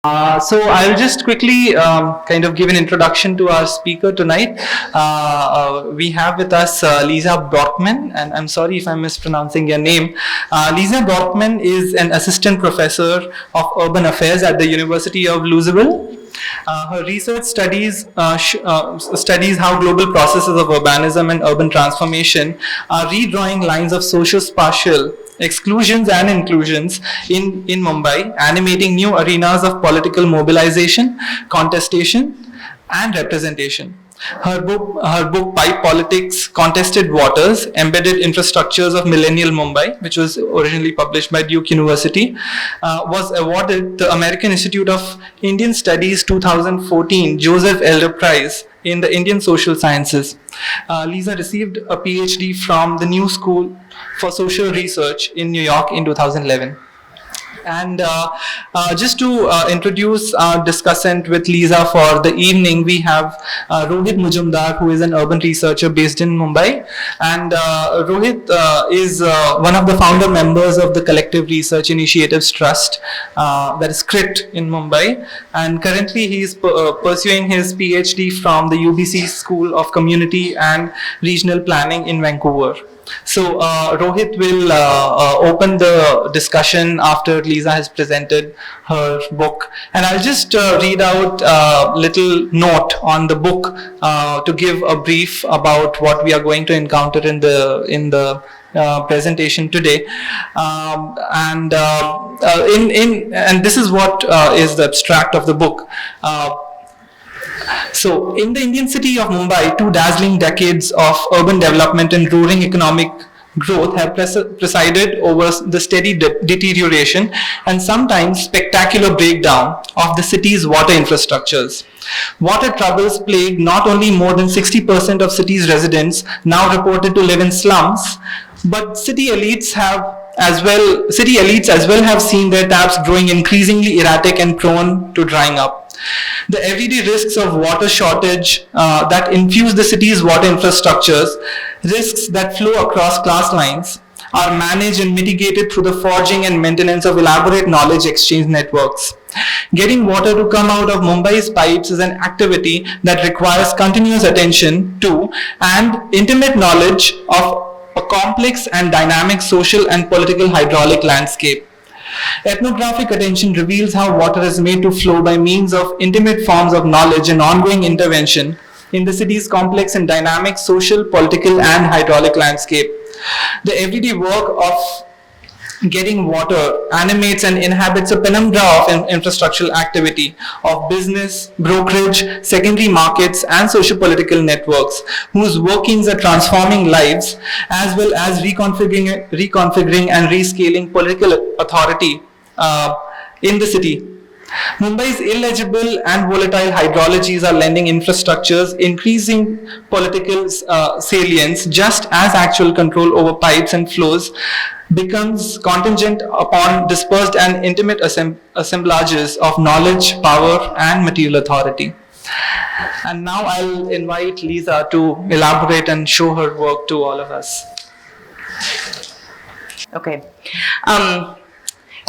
So I'll just quickly kind of give an introduction to our speaker tonight. We have with us Lisa Bjorkman, and I'm sorry if I'm mispronouncing your name. Lisa Bjorkman is an assistant professor of urban affairs at the University of Louisville. Her research studies how global processes of urbanism and urban transformation are redrawing lines of socio-spatial exclusions and inclusions in Mumbai, animating new arenas of political mobilization, contestation, and representation. Her book Pipe Politics, Contested Waters, Embedded Infrastructures of Millennial Mumbai, which was originally published by Duke University, was awarded the American Institute of Indian Studies 2014 Joseph Elder Prize in the Indian Social Sciences. Lisa received a PhD from the New School for Social Research in New York in 2011. And just to introduce our discussant with Lisa for the evening, we have Rohit Mujumdar, who is an urban researcher based in Mumbai. And Rohit is one of the founder members of the Collective Research Initiatives Trust, that is CRIT in Mumbai. And currently he is pursuing his PhD from the UBC School of Community and Regional Planning in Vancouver. So Rohit will open the discussion after Lisa has presented her book, and I'll just read out a little note on the book to give a brief about what we are going to encounter in the presentation today, and this is what is the abstract of the book. So, in the Indian city of Mumbai, 2 dazzling decades of urban development and roaring economic growth have presided over the steady deterioration and sometimes spectacular breakdown of the city's water infrastructures. Water troubles plague not only more than 60% of city's residents now reported to live in slums, but city elites as well have seen their taps growing increasingly erratic and prone to drying up. The everyday risks of water shortage that infuse the city's water infrastructures, risks that flow across class lines, are managed and mitigated through the forging and maintenance of elaborate knowledge exchange networks. Getting water to come out of Mumbai's pipes is an activity that requires continuous attention to and intimate knowledge of a complex and dynamic social and political hydraulic landscape. Ethnographic attention reveals how water is made to flow by means of intimate forms of knowledge and ongoing intervention in the city's complex and dynamic social, political, and hydraulic landscape. The everyday work of getting water animates and inhabits a penumbra of infrastructural activity of business, brokerage, secondary markets, and socio-political networks whose workings are transforming lives as well as reconfiguring and rescaling political authority in the city. Mumbai's illegible and volatile hydrologies are lending infrastructures increasing political salience, just as actual control over pipes and flows becomes contingent upon dispersed and intimate assemblages of knowledge, power, and material authority. And now I'll invite Lisa to elaborate and show her work to all of us. Okay.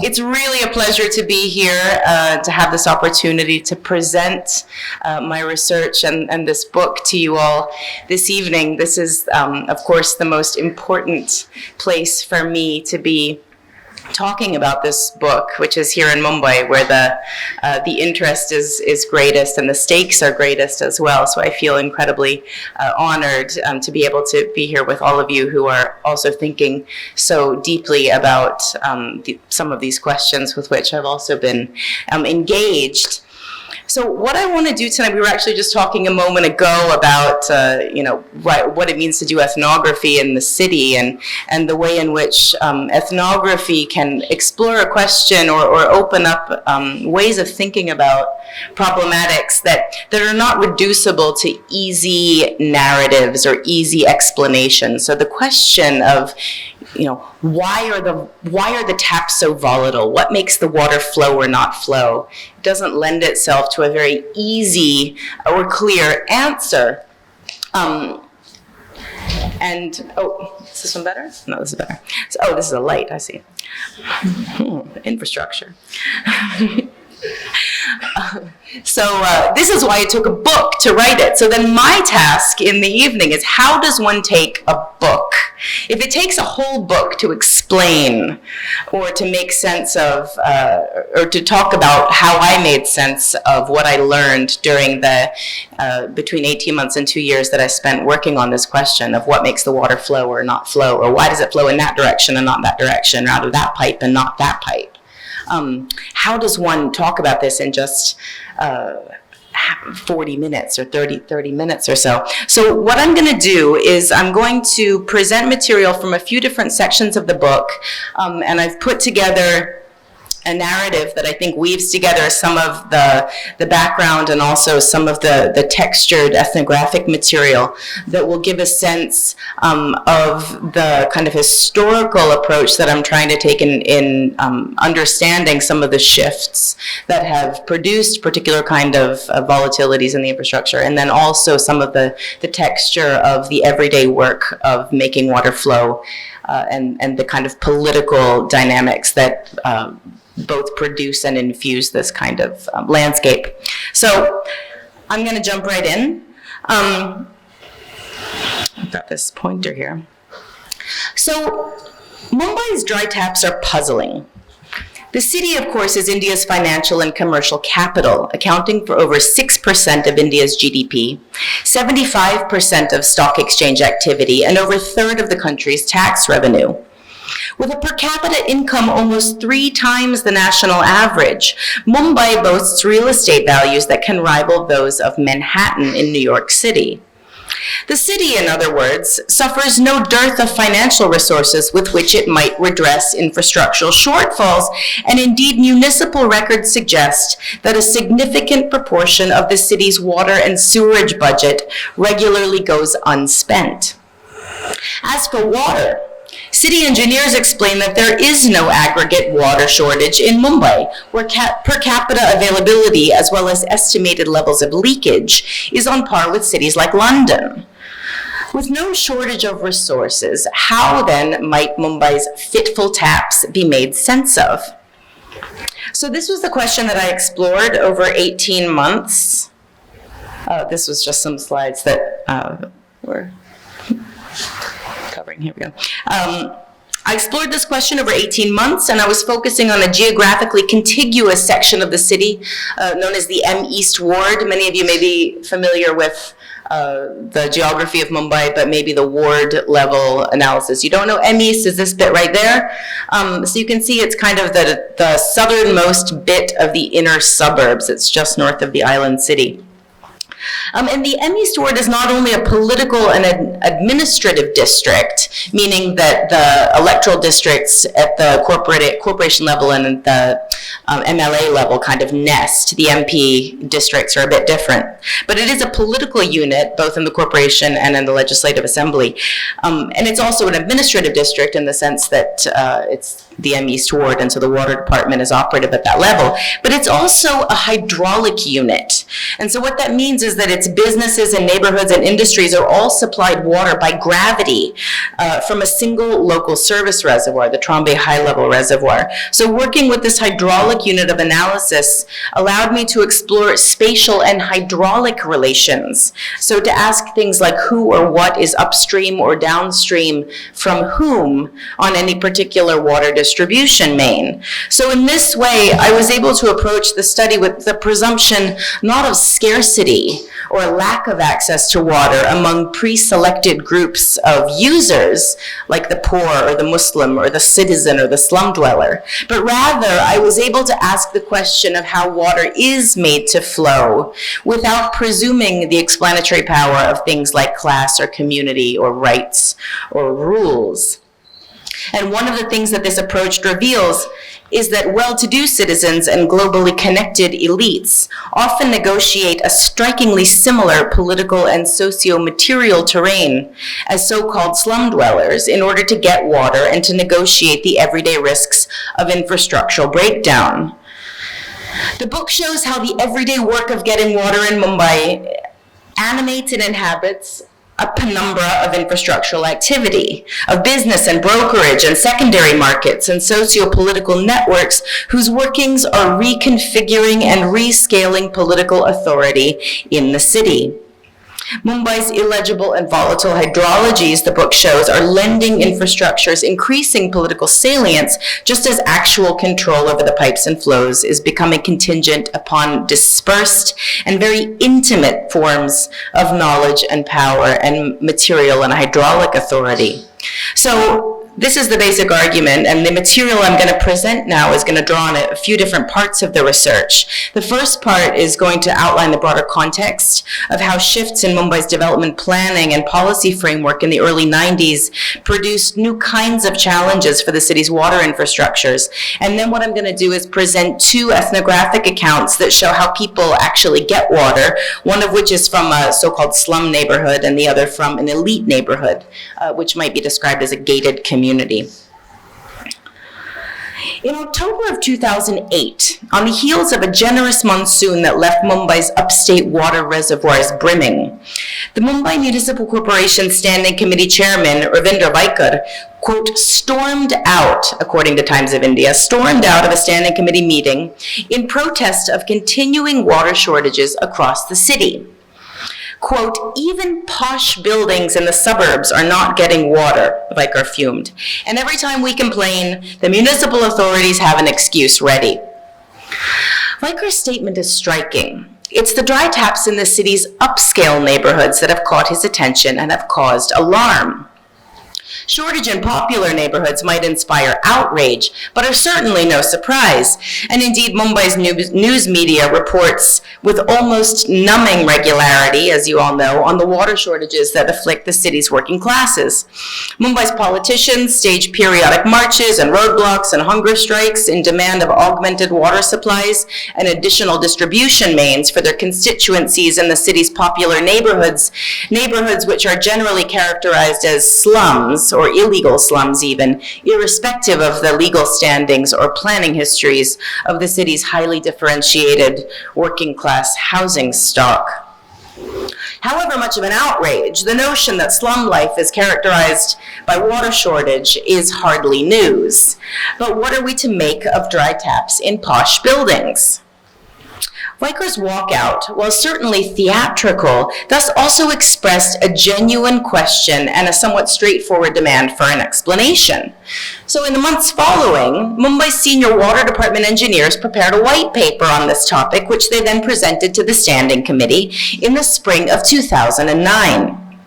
It's really a pleasure to be here, to have this opportunity to present my research and this book to you all this evening. This is, of course, the most important place for me to be talking about this book, which is here in Mumbai, where the interest is greatest and the stakes are greatest as well. So I feel incredibly honored to be able to be here with all of you who are also thinking so deeply about some of these questions with which I've also been engaged. So what I want to do tonight, we were actually just talking a moment ago about, what it means to do ethnography in the city and the way in which ethnography can explore a question or open up ways of thinking about problematics that are not reducible to easy narratives or easy explanations. So the question of, why are the taps so volatile? What makes the water flow or not flow? It doesn't lend itself to a very easy or clear answer. Is this one better? No, this is better. This is a light, I see. Infrastructure. So this is why it took a book to write it. So then my task in the evening is, how does one take a book? If it takes a whole book to explain or to make sense of, or to talk about how I made sense of what I learned during the between 18 months and 2 years that I spent working on this question of what makes the water flow or not flow, or why does it flow in that direction and not that direction, or out of that pipe and not that pipe? How does one talk about this in just 40 minutes or 30 minutes or so? So what I'm going to do is I'm going to present material from a few different sections of the book, and I've put together a narrative that I think weaves together some of the background and also some of the textured ethnographic material that will give a sense of the kind of historical approach that I'm trying to take in understanding some of the shifts that have produced particular kind of volatilities in the infrastructure, and then also some of the texture of the everyday work of making water flow, and the kind of political dynamics that both produce and infuse this kind of landscape. So I'm going to jump right in. I've got this pointer here. So Mumbai's dry taps are puzzling. The city, of course, is India's financial and commercial capital, accounting for over 6% of India's GDP, 75% of stock exchange activity, and over a third of the country's tax revenue. With a per capita income almost 3 times the national average, Mumbai boasts real estate values that can rival those of Manhattan in New York City. The city, in other words, suffers no dearth of financial resources with which it might redress infrastructural shortfalls, and indeed municipal records suggest that a significant proportion of the city's water and sewerage budget regularly goes unspent. As for water, city engineers explain that there is no aggregate water shortage in Mumbai, where per capita availability, as well as estimated levels of leakage, is on par with cities like London. With no shortage of resources, how then might Mumbai's fitful taps be made sense of? So this was the question that I explored over 18 months. This was just some slides that were covering. Here we go. I explored this question over 18 months, and I was focusing on a geographically contiguous section of the city known as the M East Ward. Many of you may be familiar with the geography of Mumbai, but maybe the ward level analysis. You don't know M East is this bit right there. So you can see it's kind of the southernmost bit of the inner suburbs. It's just north of the island city. And the M East Ward is not only a political and an administrative district, meaning that the electoral districts at the corporation level and the MLA level kind of nest. The MP districts are a bit different. But it is a political unit, both in the corporation and in the legislative assembly. And it's also an administrative district in the sense that it's the M East Ward, and so the water department is operative at that level. But it's also a hydraulic unit. And so what that means is that its businesses and neighborhoods and industries are all supplied water by gravity from a single local service reservoir, the Trombay High Level Reservoir. So working with this hydraulic unit of analysis allowed me to explore spatial and hydraulic relations. So to ask things like who or what is upstream or downstream from whom on any particular water distribution main. So in this way, I was able to approach the study with the presumption not of scarcity or lack of access to water among pre-selected groups of users, like the poor or the Muslim or the citizen or the slum dweller, but rather I was able to ask the question of how water is made to flow without presuming the explanatory power of things like class or community or rights or rules. And one of the things that this approach reveals is that well-to-do citizens and globally connected elites often negotiate a strikingly similar political and socio-material terrain as so-called slum dwellers in order to get water and to negotiate the everyday risks of infrastructural breakdown. The book shows how the everyday work of getting water in Mumbai animates and inhabits a penumbra of infrastructural activity, of business and brokerage and secondary markets and socio-political networks whose workings are reconfiguring and rescaling political authority in the city. Mumbai's illegible and volatile hydrologies, the book shows, are lending infrastructures increasing political salience, just as actual control over the pipes and flows is becoming contingent upon dispersed and very intimate forms of knowledge and power and material and hydraulic authority. So this is the basic argument, and the material I'm going to present now is going to draw on a few different parts of the research. The first part is going to outline the broader context of how shifts in Mumbai's development planning and policy framework in the early 90s produced new kinds of challenges for the city's water infrastructures. And then what I'm going to do is present two ethnographic accounts that show how people actually get water, one of which is from a so-called slum neighborhood and the other from an elite neighborhood, which might be described as a gated community. In October of 2008, on the heels of a generous monsoon that left Mumbai's upstate water reservoirs brimming, the Mumbai Municipal Corporation Standing Committee Chairman, Ravindra Vaikar, quote, stormed out, according to Times of India, stormed out of a standing committee meeting in protest of continuing water shortages across the city. Quote, even posh buildings in the suburbs are not getting water, Vaikar fumed. And every time we complain, the municipal authorities have an excuse ready. Vaikar's statement is striking. It's the dry taps in the city's upscale neighborhoods that have caught his attention and have caused alarm. Shortage in popular neighborhoods might inspire outrage, but are certainly no surprise. And indeed, Mumbai's news media reports with almost numbing regularity, as you all know, on the water shortages that afflict the city's working classes. Mumbai's politicians stage periodic marches and roadblocks and hunger strikes in demand of augmented water supplies and additional distribution mains for their constituencies in the city's popular neighborhoods which are generally characterized as slums, or illegal slums even, irrespective of the legal standings or planning histories of the city's highly differentiated working class housing stock. However much of an outrage, the notion that slum life is characterized by water shortage is hardly news. But what are we to make of dry taps in posh buildings? Vaikar's walkout, while certainly theatrical, thus also expressed a genuine question and a somewhat straightforward demand for an explanation. So in the months following, Mumbai's senior water department engineers prepared a white paper on this topic, which they then presented to the standing committee in the spring of 2009.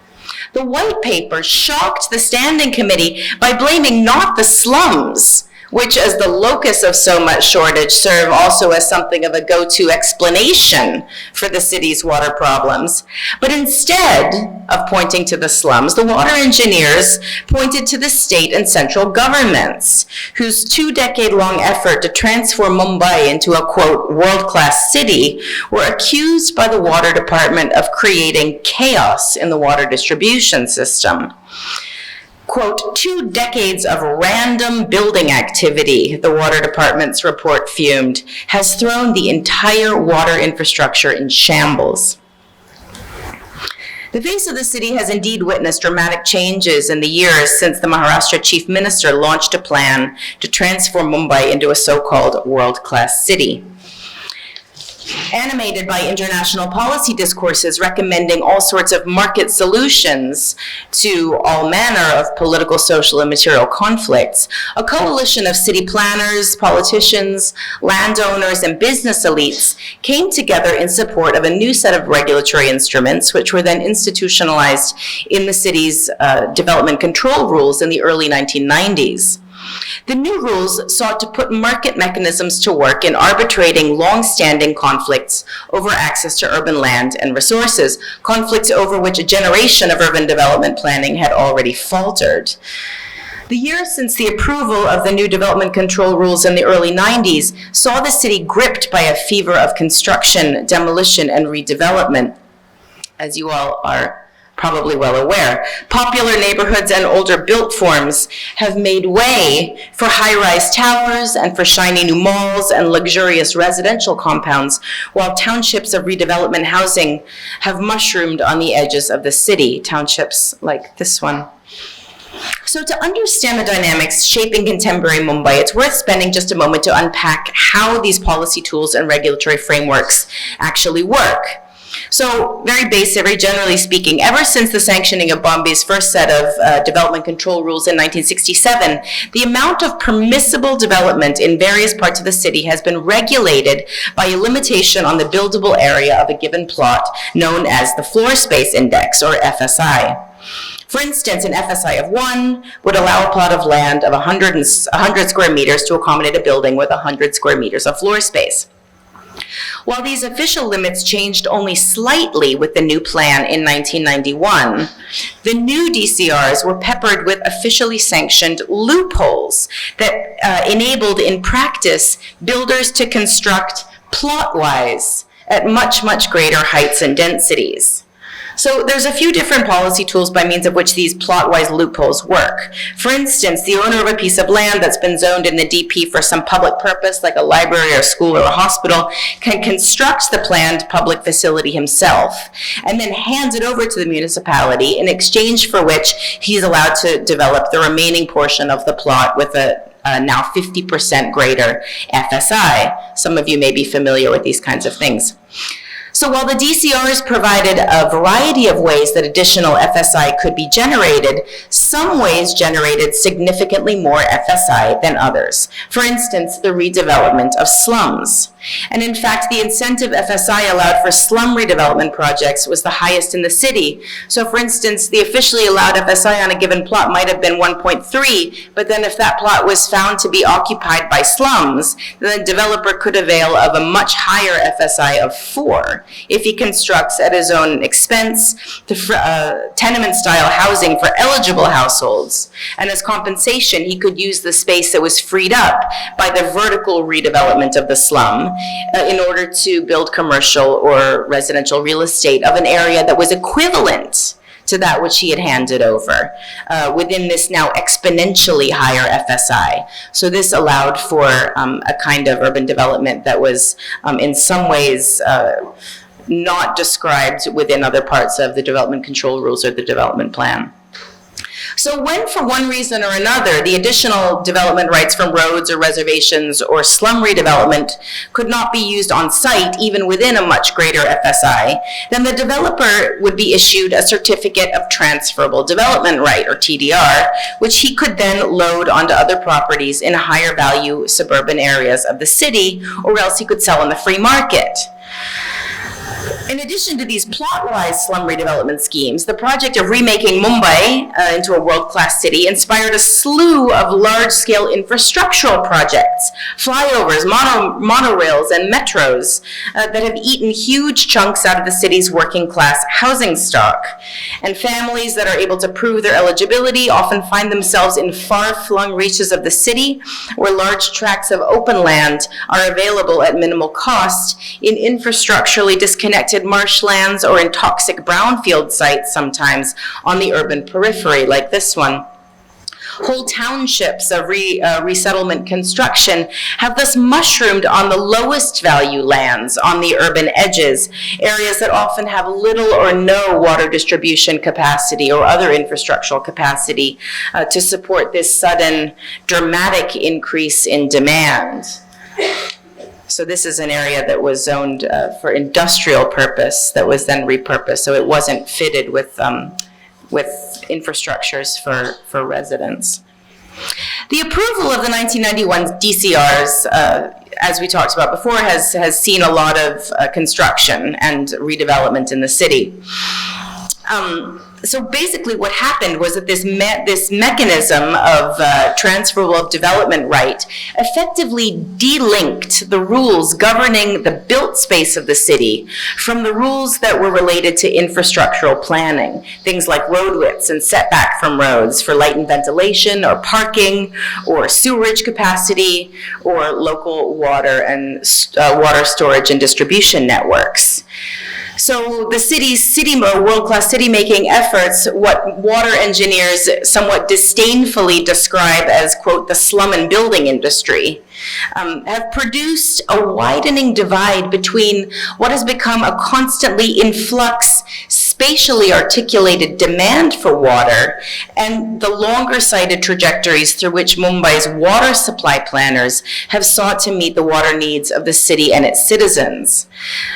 The white paper shocked the standing committee by blaming not the slums, which as the locus of so much shortage serve also as something of a go-to explanation for the city's water problems. But instead of pointing to the slums, the water engineers pointed to the state and central governments, whose 2-decade-long effort to transform Mumbai into a, quote, world-class city were accused by the water department of creating chaos in the water distribution system. Quote, 2 decades of random building activity, the water department's report fumed, has thrown the entire water infrastructure in shambles. The face of the city has indeed witnessed dramatic changes in the years since the Maharashtra chief minister launched a plan to transform Mumbai into a so-called world-class city. Animated by international policy discourses recommending all sorts of market solutions to all manner of political, social, and material conflicts, a coalition of city planners, politicians, landowners, and business elites came together in support of a new set of regulatory instruments, which were then institutionalized in the city's development control rules in the early 1990s. The new rules sought to put market mechanisms to work in arbitrating long-standing conflicts over access to urban land and resources, conflicts over which a generation of urban development planning had already faltered. The years since the approval of the new development control rules in the early 90s saw the city gripped by a fever of construction, demolition, and redevelopment. As you all are probably well aware. Popular neighborhoods and older built forms have made way for high-rise towers and for shiny new malls and luxurious residential compounds, while townships of redevelopment housing have mushroomed on the edges of the city, townships like this one. So to understand the dynamics shaping contemporary Mumbai, it's worth spending just a moment to unpack how these policy tools and regulatory frameworks actually work. So very basic, very generally speaking, ever since the sanctioning of Bombay's first set of development control rules in 1967, the amount of permissible development in various parts of the city has been regulated by a limitation on the buildable area of a given plot known as the floor space index, or FSI. For instance, an FSI of 1 would allow a plot of land of 100 square meters to accommodate a building with 100 square meters of floor space. While these official limits changed only slightly with the new plan in 1991, the new DCRs were peppered with officially sanctioned loopholes that enabled, in practice, builders to construct plot-wise at much, much greater heights and densities. So there's a few different policy tools by means of which these plot-wise loopholes work. For instance, the owner of a piece of land that's been zoned in the DP for some public purpose, like a library or a school or a hospital, can construct the planned public facility himself and then hands it over to the municipality, in exchange for which he's allowed to develop the remaining portion of the plot with a now 50% greater FSI. Some of you may be familiar with these kinds of things. So while the DCRs provided a variety of ways that additional FSI could be generated, some ways generated significantly more FSI than others. For instance, the redevelopment of slums. And in fact, the incentive FSI allowed for slum redevelopment projects was the highest in the city. So for instance, the officially allowed FSI on a given plot might have been 1.3, but then if that plot was found to be occupied by slums, then the developer could avail of a much higher FSI of 4 if he constructs at his own expense the tenement-style housing for eligible households. And as compensation, he could use the space that was freed up by the vertical redevelopment of the slum in order to build commercial or residential real estate of an area that was equivalent to that which he had handed over within this now exponentially higher FSI. So this allowed for a kind of urban development that was in some ways not described within other parts of the development control rules or the development plan. So when, for one reason or another, the additional development rights from roads or reservations or slum redevelopment could not be used on site, even within a much greater FSI, then the developer would be issued a certificate of transferable development right, or TDR, which he could then load onto other properties in higher value suburban areas of the city, or else he could sell on the free market. In addition to these plot-wise slum redevelopment schemes, the project of remaking Mumbai into a world-class city inspired a slew of large-scale infrastructural projects, flyovers, monorails, and metros that have eaten huge chunks out of the city's working-class housing stock. And families that are able to prove their eligibility often find themselves in far-flung reaches of the city, where large tracts of open land are available at minimal cost in infrastructurally disconnected marshlands or in toxic brownfield sites sometimes on the urban periphery, like this one. Whole townships of resettlement construction have thus mushroomed on the lowest value lands on the urban edges, areas that often have little or no water distribution capacity or other infrastructural capacity to support this sudden dramatic increase in demand. So this is an area that was zoned for industrial purpose that was then repurposed, so it wasn't fitted with infrastructures for residents. The approval of the 1991 DCRs, as we talked about before, has seen a lot of construction and redevelopment in the city. So basically what happened was that this mechanism of transferable development right effectively delinked the rules governing the built space of the city from the rules that were related to infrastructural planning, things like road widths and setback from roads for light and ventilation or parking or sewerage capacity or local water and water storage and distribution networks. So the city's world-class city-making efforts, what water engineers somewhat disdainfully describe as, quote, the slum and building industry, have produced a widening divide between what has become a constantly in flux, spatially articulated demand for water and the longer-sighted trajectories through which Mumbai's water supply planners have sought to meet the water needs of the city and its citizens.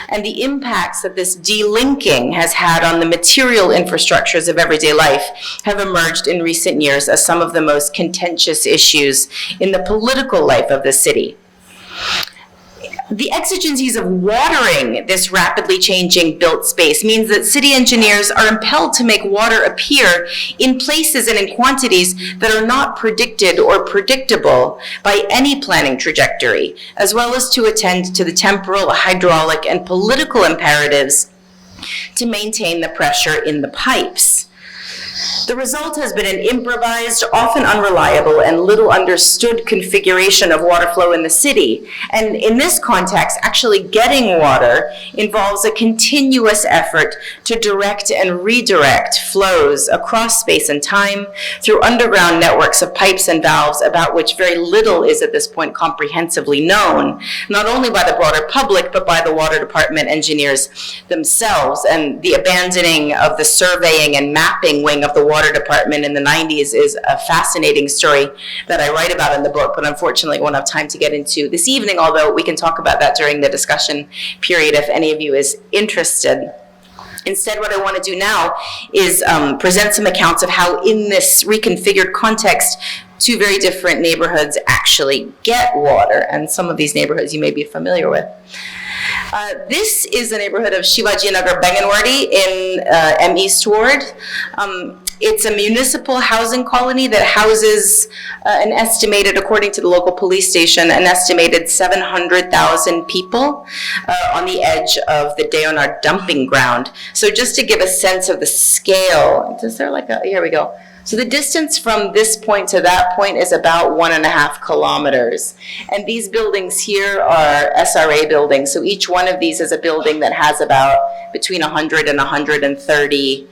And the impacts that this delinking has had on the material infrastructures of everyday life have emerged in recent years as some of the most contentious issues in the political life of the city. The exigencies of watering this rapidly changing built space means that city engineers are impelled to make water appear in places and in quantities that are not predicted or predictable by any planning trajectory, as well as to attend to the temporal, hydraulic, and political imperatives to maintain the pressure in the pipes. The result has been an improvised, often unreliable, and little understood configuration of water flow in the city. And in this context, actually getting water involves a continuous effort to direct and redirect flows across space and time through underground networks of pipes and valves about which very little is at this point comprehensively known, not only by the broader public, but by the water department engineers themselves. And the abandoning of the surveying and mapping wing of the water department in the 90s is a fascinating story that I write about in the book, but unfortunately won't have time to get into this evening, although we can talk about that during the discussion period if any of you is interested. Instead, what I want to do now is present some accounts of how in this reconfigured context, two very different neighborhoods actually get water, and some of these neighborhoods you may be familiar with. This is the neighborhood of Shivaji Nagar Banganwadi in M East Ward. It's a municipal housing colony that houses an estimated, according to the local police station, an estimated 700,000 people on the edge of the Deonar dumping ground. So just to give a sense of the scale, is there like a, here we go. So the distance from this point to that point is about 1.5 kilometers. And these buildings here are SRA buildings. So each one of these is a building that has about between 100 and 130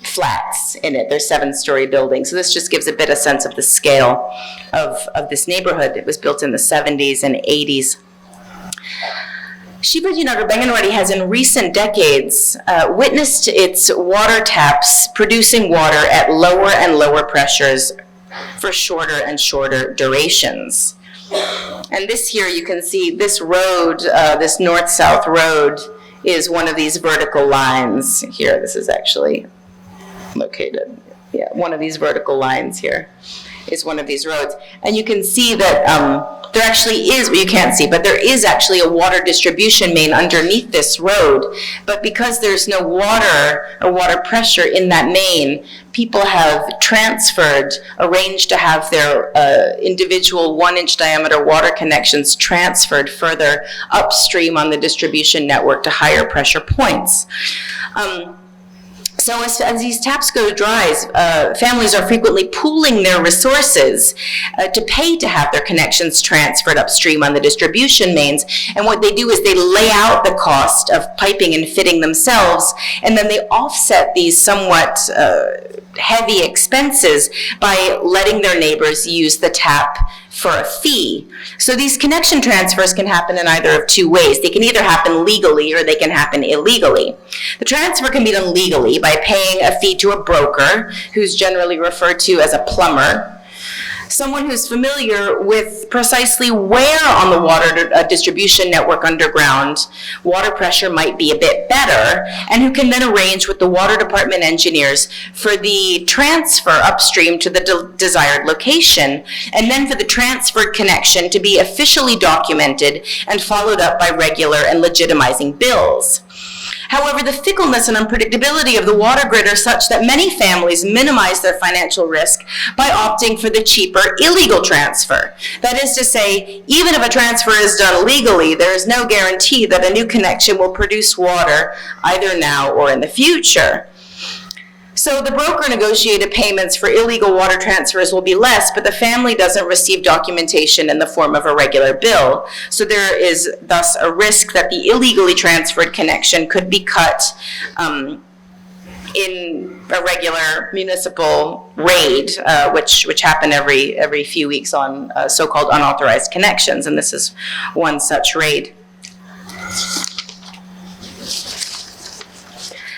flats in it. They're 7-story buildings. So this just gives a bit of sense of the scale of this neighborhood. It was built in the 70s and 80s. Shivaji Nagar Banganwadi has in recent decades witnessed its water taps producing water at lower and lower pressures for shorter and shorter durations. And this here you can see this road, this north-south road is one of these vertical lines here. This is actually located, yeah, one of these vertical lines here is one of these roads. And you can see that there actually is, well, you can't see, but there is actually a water distribution main underneath this road. But because there's no water or water pressure in that main, people have transferred, arranged to have their individual 1-inch diameter water connections transferred further upstream on the distribution network to higher pressure points. So as these taps go dry, families are frequently pooling their resources to pay to have their connections transferred upstream on the distribution mains. And what they do is they lay out the cost of piping and fitting themselves, and then they offset these somewhat heavy expenses by letting their neighbors use the tap for a fee. So these connection transfers can happen in either of two ways. They can either happen legally or they can happen illegally. The transfer can be done legally by paying a fee to a broker, who's generally referred to as a plumber, someone who's familiar with precisely where on the water distribution network underground water pressure might be a bit better, and who can then arrange with the water department engineers for the transfer upstream to the desired location, and then for the transferred connection to be officially documented and followed up by regular and legitimizing bills. However, the fickleness and unpredictability of the water grid are such that many families minimize their financial risk by opting for the cheaper illegal transfer. That is to say, even if a transfer is done legally, there is no guarantee that a new connection will produce water either now or in the future. So the broker negotiated payments for illegal water transfers will be less, but the family doesn't receive documentation in the form of a regular bill. So there is thus a risk that the illegally transferred connection could be cut in a regular municipal raid, which happen every few weeks on so-called unauthorized connections, and this is one such raid.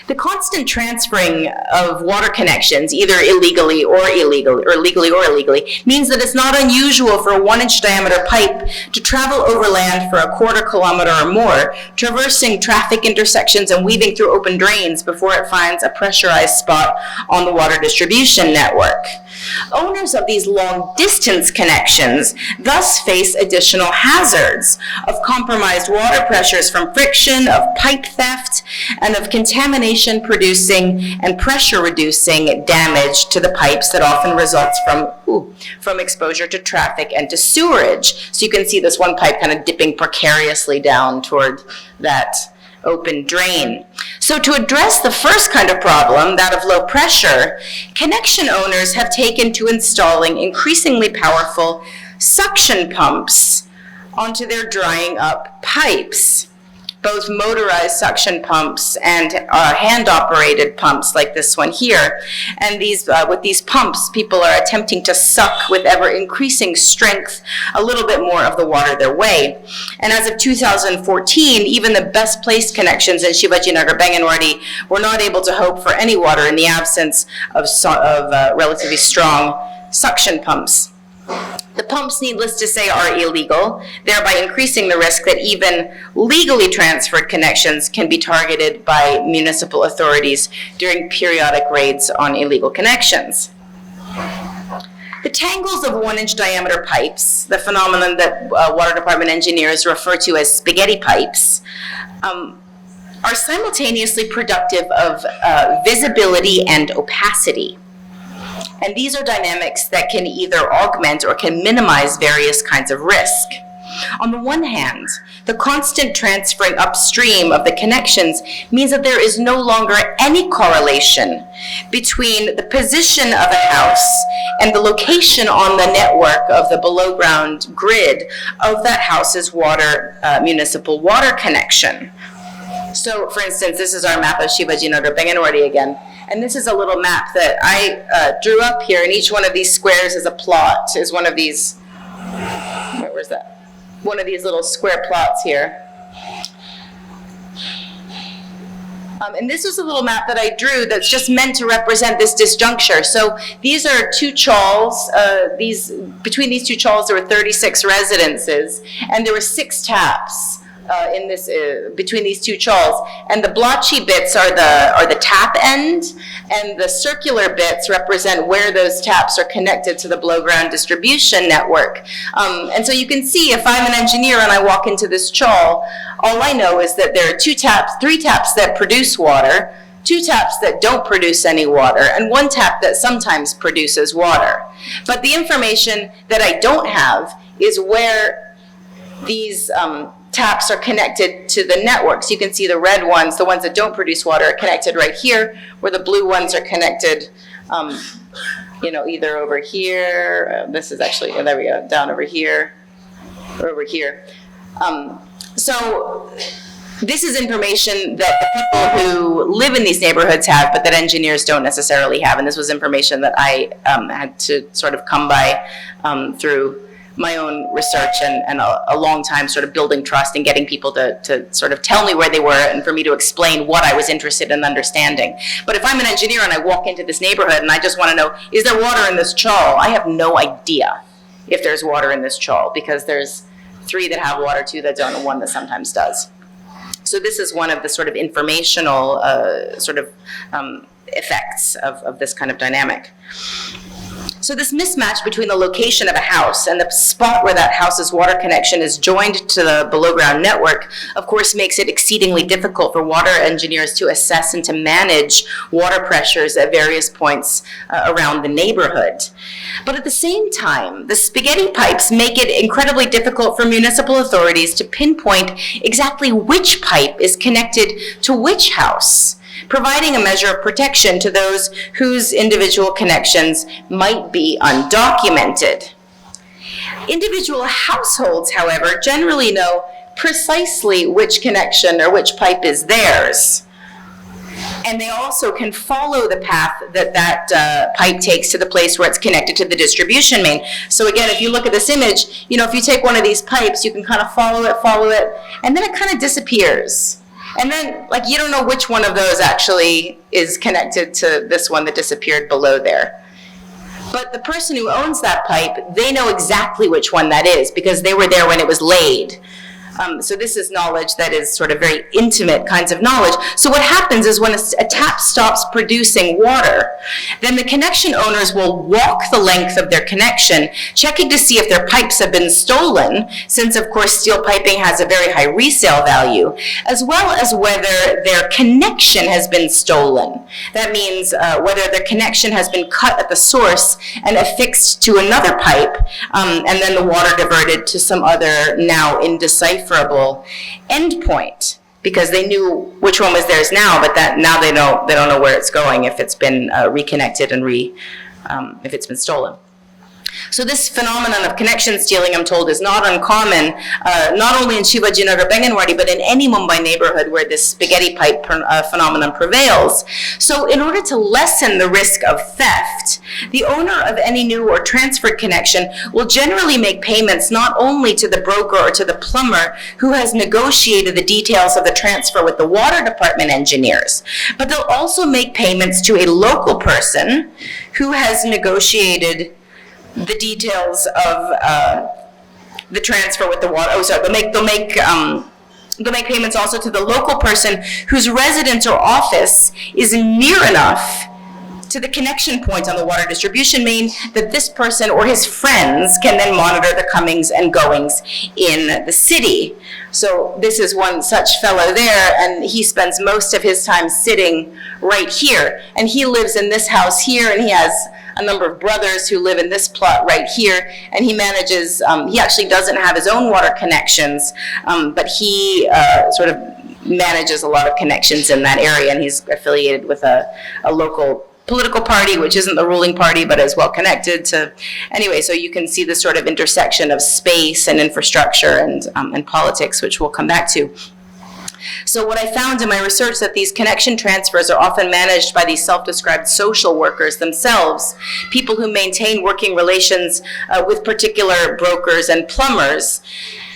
The constant transferring of water connections, either legally or illegally, means that it's not unusual for a 1-inch diameter pipe to travel overland for a quarter kilometer or more, traversing traffic intersections and weaving through open drains before it finds a pressurized spot on the water distribution network. Owners of these long-distance connections thus face additional hazards of compromised water pressures from friction, of pipe theft, and of contamination-producing and pressure-reducing damage to the pipes that often results from exposure to traffic and to sewerage. So you can see this one pipe kind of dipping precariously down toward that open drain. So to address the first kind of problem, that of low pressure, connection owners have taken to installing increasingly powerful suction pumps onto their drying up pipes. Both motorized suction pumps and hand-operated pumps like this one here. And with these pumps, people are attempting to suck with ever-increasing strength a little bit more of the water their way. And as of 2014, even the best-placed connections in Shivajinagar, Banganwadi were not able to hope for any water in the absence of relatively strong suction pumps. The pumps, needless to say, are illegal, thereby increasing the risk that even legally transferred connections can be targeted by municipal authorities during periodic raids on illegal connections. The tangles of 1-inch diameter pipes, the phenomenon that water department engineers refer to as spaghetti pipes, are simultaneously productive of visibility and opacity. And these are dynamics that can either augment or can minimize various kinds of risk. On the one hand, the constant transferring upstream of the connections means that there is no longer any correlation between the position of a house and the location on the network of the below-ground grid of that house's municipal water connection. So, for instance, this is our map of Shivajinagar, Banganwadi again. And this is a little map that I drew up here, and each one of these squares is a plot, is one of these, where's that? One of these little square plots here. And this is a little map that I drew that's just meant to represent this disjuncture. So these are two chawls. Between these two chawls, there were 36 residences, and there were 6 taps. Between these two chawls, and the blotchy bits are the tap end, and the circular bits represent where those taps are connected to the below-ground distribution network. And so you can see, if I'm an engineer and I walk into this chawl, all I know is that there are 3 taps that produce water, 2 taps that don't produce any water, and 1 tap that sometimes produces water. But the information that I don't have is where these taps are connected to the networks. You can see the red ones, the ones that don't produce water, are connected right here, where the blue ones are connected, either over here. This is actually, there we go, down over here, or over here. So this is information that the people who live in these neighborhoods have, but that engineers don't necessarily have. And this was information that I had to sort of come by through my own research and a long time sort of building trust and getting people to sort of tell me where they were and for me to explain what I was interested in understanding. But if I'm an engineer and I walk into this neighborhood and I just want to know, is there water in this chawl? I have no idea if there's water in this chawl, because there's 3 that have water, 2 that don't, and 1 that sometimes does. So this is one of the sort of informational effects of this kind of dynamic. So this mismatch between the location of a house and the spot where that house's water connection is joined to the below-ground network, of course, makes it exceedingly difficult for water engineers to assess and to manage water pressures at various points around the neighborhood. But at the same time, the spaghetti pipes make it incredibly difficult for municipal authorities to pinpoint exactly which pipe is connected to which house. providing a measure of protection to those whose individual connections might be undocumented. Individual households, however, generally know precisely which connection or which pipe is theirs. And they also can follow the path that pipe takes to the place where it's connected to the distribution main. So again, if you look at this image, if you take one of these pipes, you can kind of follow it, and then it kind of disappears. And then, you don't know which one of those actually is connected to this one that disappeared below there. But the person who owns that pipe, they know exactly which one that is because they were there when it was laid. So this is knowledge that is sort of very intimate kinds of knowledge. So what happens is when a tap stops producing water, then the connection owners will walk the length of their connection, checking to see if their pipes have been stolen, since of course steel piping has a very high resale value, as well as whether their connection has been stolen. That means whether their connection has been cut at the source and affixed to another pipe, and then the water diverted to some other now indecipherable endpoint, because they knew which one was theirs now, but that now they don't know where it's going if it's been reconnected and if it's been stolen. So this phenomenon of connection stealing, I'm told, is not uncommon, not only in Shivaji Nagar, Benganwadi, but in any Mumbai neighborhood where this spaghetti pipe phenomenon prevails. So in order to lessen the risk of theft, the owner of any new or transferred connection will generally make payments not only to the broker or to the plumber who has negotiated the details of the transfer with the water department engineers, but they'll also make payments to a local person who has negotiated the details of the transfer with the water. They'll make payments also to the local person whose residence or office is near enough to the connection point on the water distribution main that this person or his friends can then monitor the comings and goings in the city. So this is one such fellow there, and he spends most of his time sitting right here. And he lives in this house here, and he has a number of brothers who live in this plot right here, and he manages, he actually doesn't have his own water connections, but he sort of manages a lot of connections in that area, and he's affiliated with a local political party, which isn't the ruling party, but is well connected to, anyway, so you can see the sort of intersection of space and infrastructure and politics, which we'll come back to. So what I found in my research that these connection transfers are often managed by these self-described social workers themselves, people who maintain working relations with particular brokers and plumbers.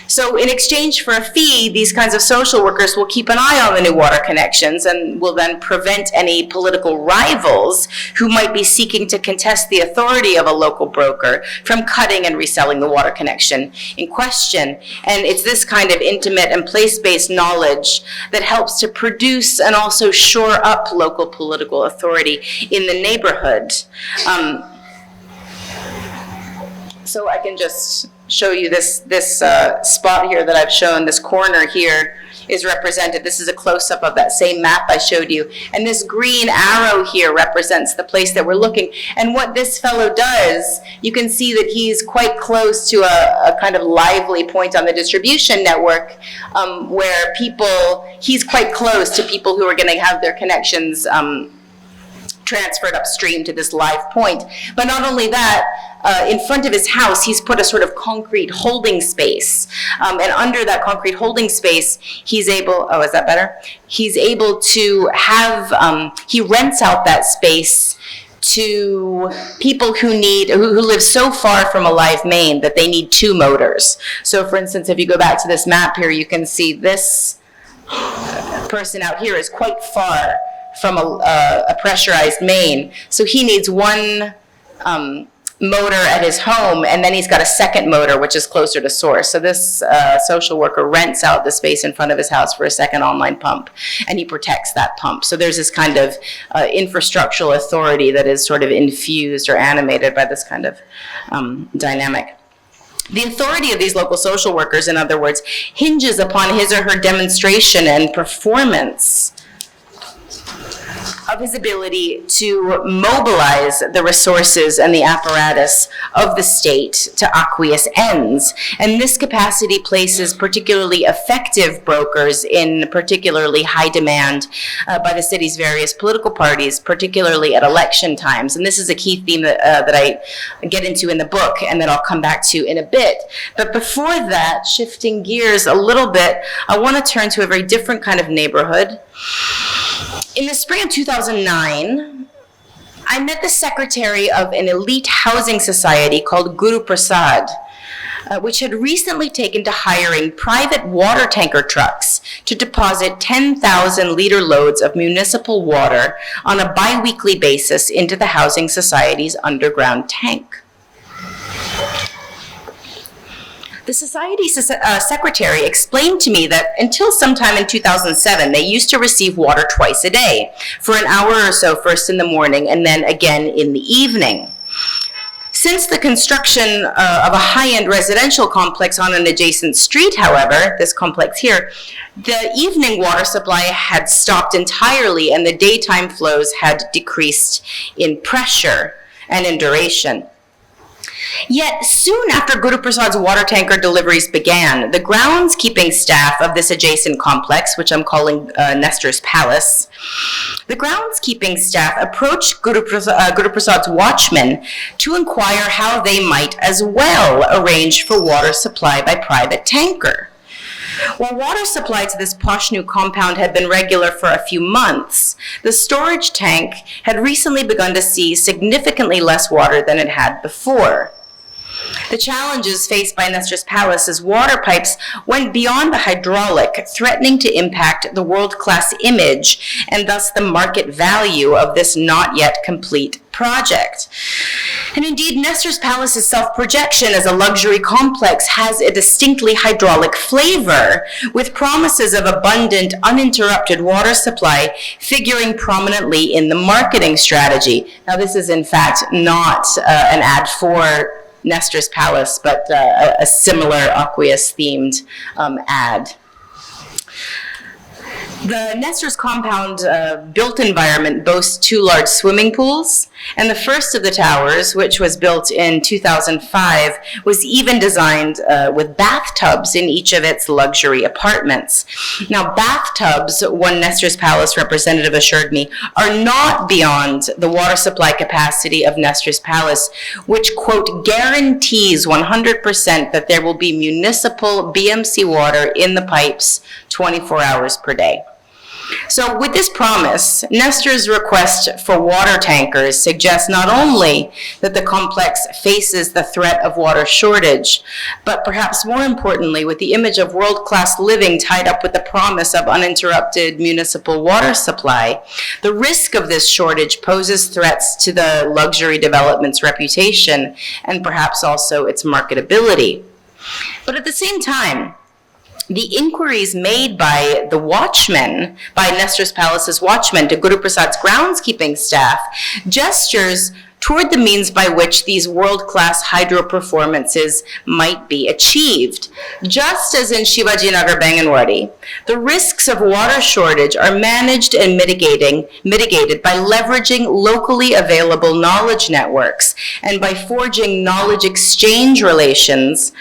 So in exchange for a fee, these kinds of social workers will keep an eye on the new water connections and will then prevent any political rivals who might be seeking to contest the authority of a local broker from cutting and reselling the water connection in question. And it's this kind of intimate and place-based knowledge that helps to produce and also shore up local political authority in the neighborhood. So I can just show you this spot here that I've shown. This corner here is represented. This is a close-up of that same map I showed you. And this green arrow here represents the place that we're looking. And what this fellow does, you can see that he's quite close to a kind of lively point on the distribution network where he's quite close to people who are going to have their connections transferred upstream to this live point. But not only that, in front of his house, he's put a sort of concrete holding space. And under that concrete holding space, he's able, is that better? He's able to have, he rents out that space to people who live so far from a live main that they need 2 motors. So for instance, if you go back to this map here, you can see this person out here is quite far from a pressurized main. So he needs 1 motor at his home, and then he's got a second motor, which is closer to source. So this social worker rents out the space in front of his house for a second online pump, and he protects that pump. So there's this kind of infrastructural authority that is sort of infused or animated by this kind of dynamic. The authority of these local social workers, in other words, hinges upon his or her demonstration and performance of his ability to mobilize the resources and the apparatus of the state to aqueous ends. And this capacity places particularly effective brokers in particularly high demand by the city's various political parties, particularly at election times. And this is a key theme that I get into in the book and that I'll come back to in a bit. But before that, shifting gears a little bit, I want to turn to a very different kind of neighborhood. In the spring of 2009, I met the secretary of an elite housing society called Guru Prasad, which had recently taken to hiring private water tanker trucks to deposit 10,000 liter loads of municipal water on a bi-weekly basis into the housing society's underground tank. The society secretary explained to me that until sometime in 2007, they used to receive water twice a day, for an hour or so first in the morning and then again in the evening. Since the construction of a high-end residential complex on an adjacent street, however, this complex here, the evening water supply had stopped entirely and the daytime flows had decreased in pressure and in duration. Yet soon after Guru Prasad's water tanker deliveries began, the groundskeeping staff of this adjacent complex, which I'm calling Nestor's Palace, the groundskeeping staff approached Guru Prasad's watchmen to inquire how they might as well arrange for water supply by private tanker. While water supply to this posh new compound had been regular for a few months, the storage tank had recently begun to see significantly less water than it had before. The challenges faced by Nestor's Palace's water pipes went beyond the hydraulic, threatening to impact the world-class image and thus the market value of this not yet complete project. And indeed, Nestor's Palace's self-projection as a luxury complex has a distinctly hydraulic flavor, with promises of abundant, uninterrupted water supply figuring prominently in the marketing strategy. Now, this is in fact not an ad for Nestor's Palace, but a similar aqueous-themed ad. The Nestor's compound built environment boasts 2 large swimming pools, and the first of the towers, which was built in 2005, was even designed with bathtubs in each of its luxury apartments. Now, bathtubs, one Nestor's Palace representative assured me, are not beyond the water supply capacity of Nestor's Palace, which, quote, guarantees 100% that there will be municipal BMC water in the pipes 24 hours per day. So with this promise, Nestor's request for water tankers suggests not only that the complex faces the threat of water shortage, but perhaps more importantly, with the image of world-class living tied up with the promise of uninterrupted municipal water supply, the risk of this shortage poses threats to the luxury development's reputation and perhaps also its marketability. But at the same time, the inquiries made by the watchmen, by Nestor's Palace's watchmen to Guru Prasad's groundskeeping staff, gestures toward the means by which these world-class hydro performances might be achieved. Just as in Shivaji Nagar, Banganwadi, the risks of water shortage are managed and mitigated by leveraging locally available knowledge networks and by forging knowledge exchange relations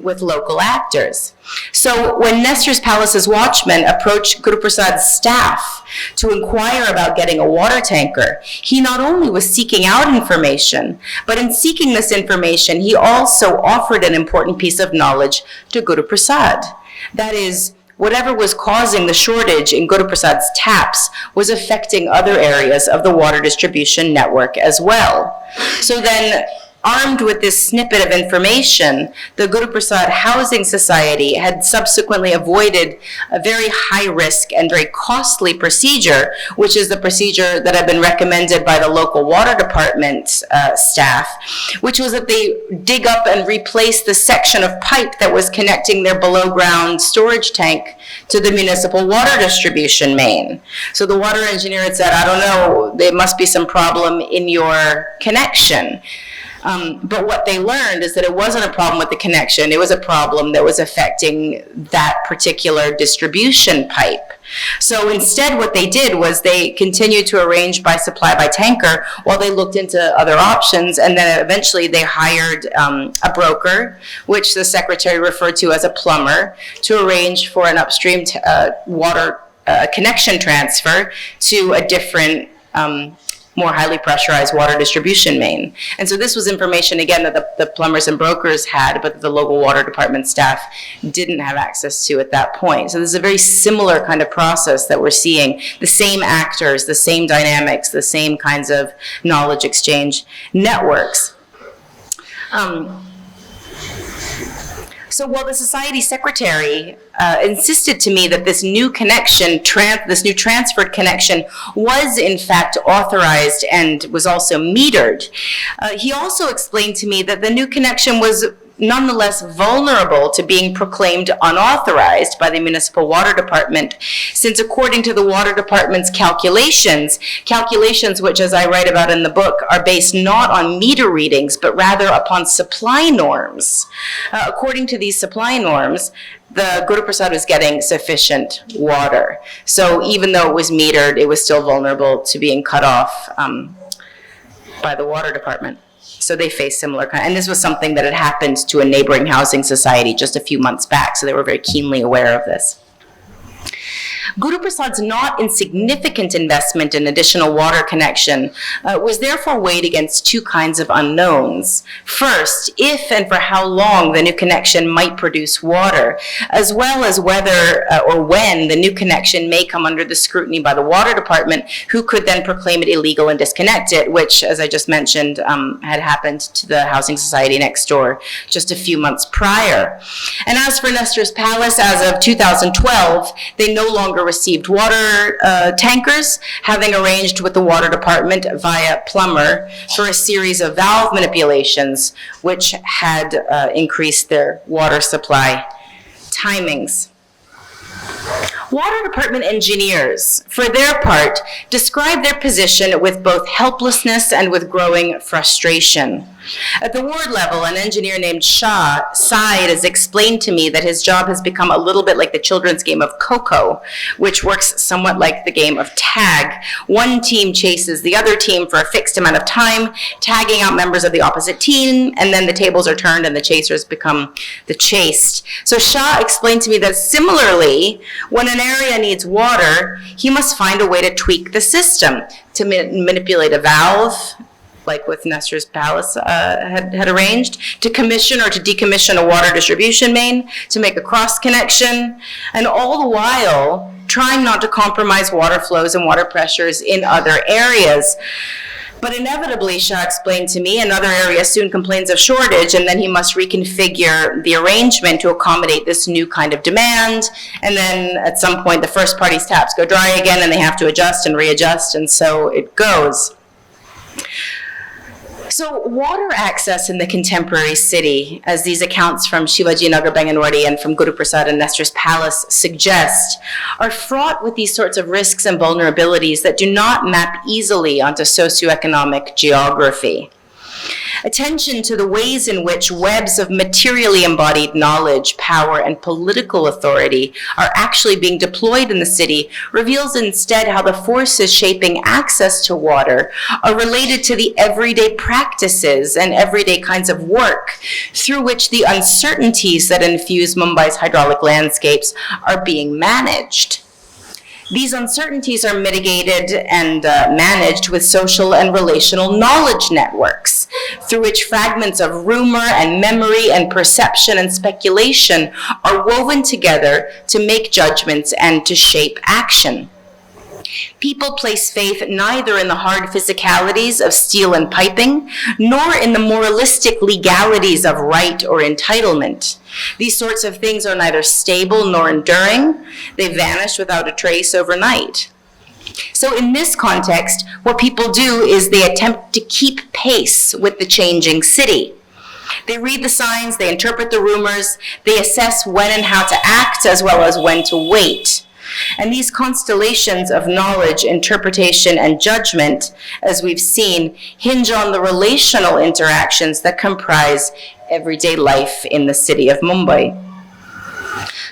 with local actors. So when Nestor's Palace's watchmen approached Guru Prasad's staff to inquire about getting a water tanker, he not only was seeking out information, but in seeking this information, he also offered an important piece of knowledge to Guru Prasad. That is, whatever was causing the shortage in Guru Prasad's taps was affecting other areas of the water distribution network as well. So then, armed with this snippet of information, the Guru Prasad Housing Society had subsequently avoided a very high-risk and very costly procedure, which is the procedure that had been recommended by the local water department staff, which was that they dig up and replace the section of pipe that was connecting their below-ground storage tank to the municipal water distribution main. So the water engineer had said, I don't know, there must be some problem in your connection. But what they learned is that it wasn't a problem with the connection, it was a problem that was affecting that particular distribution pipe. So instead, what they did was they continued to arrange by supply by tanker while they looked into other options, and then eventually they hired a broker, which the secretary referred to as a plumber, to arrange for an upstream water connection transfer to a different more highly pressurized water distribution main. And so this was information, again, that the plumbers and brokers had, but the local water department staff didn't have access to at that point. So this is a very similar kind of process that we're seeing. The same actors, the same dynamics, the same kinds of knowledge exchange networks. So while the society secretary insisted to me that this new connection, this new transferred connection was in fact authorized and was also metered, he also explained to me that the new connection was nonetheless vulnerable to being proclaimed unauthorized by the municipal water department, since according to the water department's calculations which, as I write about in the book, are based not on meter readings, but rather upon supply norms. According to these supply norms, the Guru Prasad was getting sufficient water. So even though it was metered, it was still vulnerable to being cut off by the water department. So they faced similar and this was something that had happened to a neighboring housing society just a few months back, so they were very keenly aware of this. Guru Prasad's not insignificant investment in additional water connection was therefore weighed against two kinds of unknowns. First, if and for how long the new connection might produce water, as well as whether or when the new connection may come under the scrutiny by the water department, who could then proclaim it illegal and disconnect it, which, as I just mentioned, had happened to the housing society next door just a few months prior. And as for Nestor's Palace, as of 2012, they no longer received water tankers, having arranged with the water department via plumber for a series of valve manipulations which had increased their water supply timings. Water department engineers, for their part, describe their position with both helplessness and with growing frustration. At the ward level, an engineer named Shah sighed as explained to me that his job has become a little bit like the children's game of Coco, which works somewhat like the game of tag. One team chases the other team for a fixed amount of time, tagging out members of the opposite team, and then the tables are turned and the chasers become the chased. So Shah explained to me that similarly, when an area needs water, he must find a way to tweak the system, to manipulate a valve, like with Nestor's Palace had arranged, to commission or to decommission a water distribution main, to make a cross connection, and all the while trying not to compromise water flows and water pressures in other areas. But inevitably, Shah explained to me, another area soon complains of shortage, and then he must reconfigure the arrangement to accommodate this new kind of demand. And then at some point, the first party's taps go dry again, and they have to adjust and readjust, and so it goes. So water access in the contemporary city, as these accounts from Shivaji Nagar Banganwadi and from Guru Prasad and Nestor's Palace suggest, are fraught with these sorts of risks and vulnerabilities that do not map easily onto socioeconomic geography. Attention to the ways in which webs of materially embodied knowledge, power, and political authority are actually being deployed in the city reveals instead how the forces shaping access to water are related to the everyday practices and everyday kinds of work through which the uncertainties that infuse Mumbai's hydraulic landscapes are being managed. These uncertainties are mitigated and managed with social and relational knowledge networks, through which fragments of rumor and memory and perception and speculation are woven together to make judgments and to shape action. People place faith neither in the hard physicalities of steel and piping, nor in the moralistic legalities of right or entitlement. These sorts of things are neither stable nor enduring. They vanish without a trace overnight. So in this context, what people do is they attempt to keep pace with the changing city. They read the signs, they interpret the rumors, they assess when and how to act as well as when to wait. And these constellations of knowledge, interpretation, and judgment, as we've seen, hinge on the relational interactions that comprise everyday life in the city of Mumbai.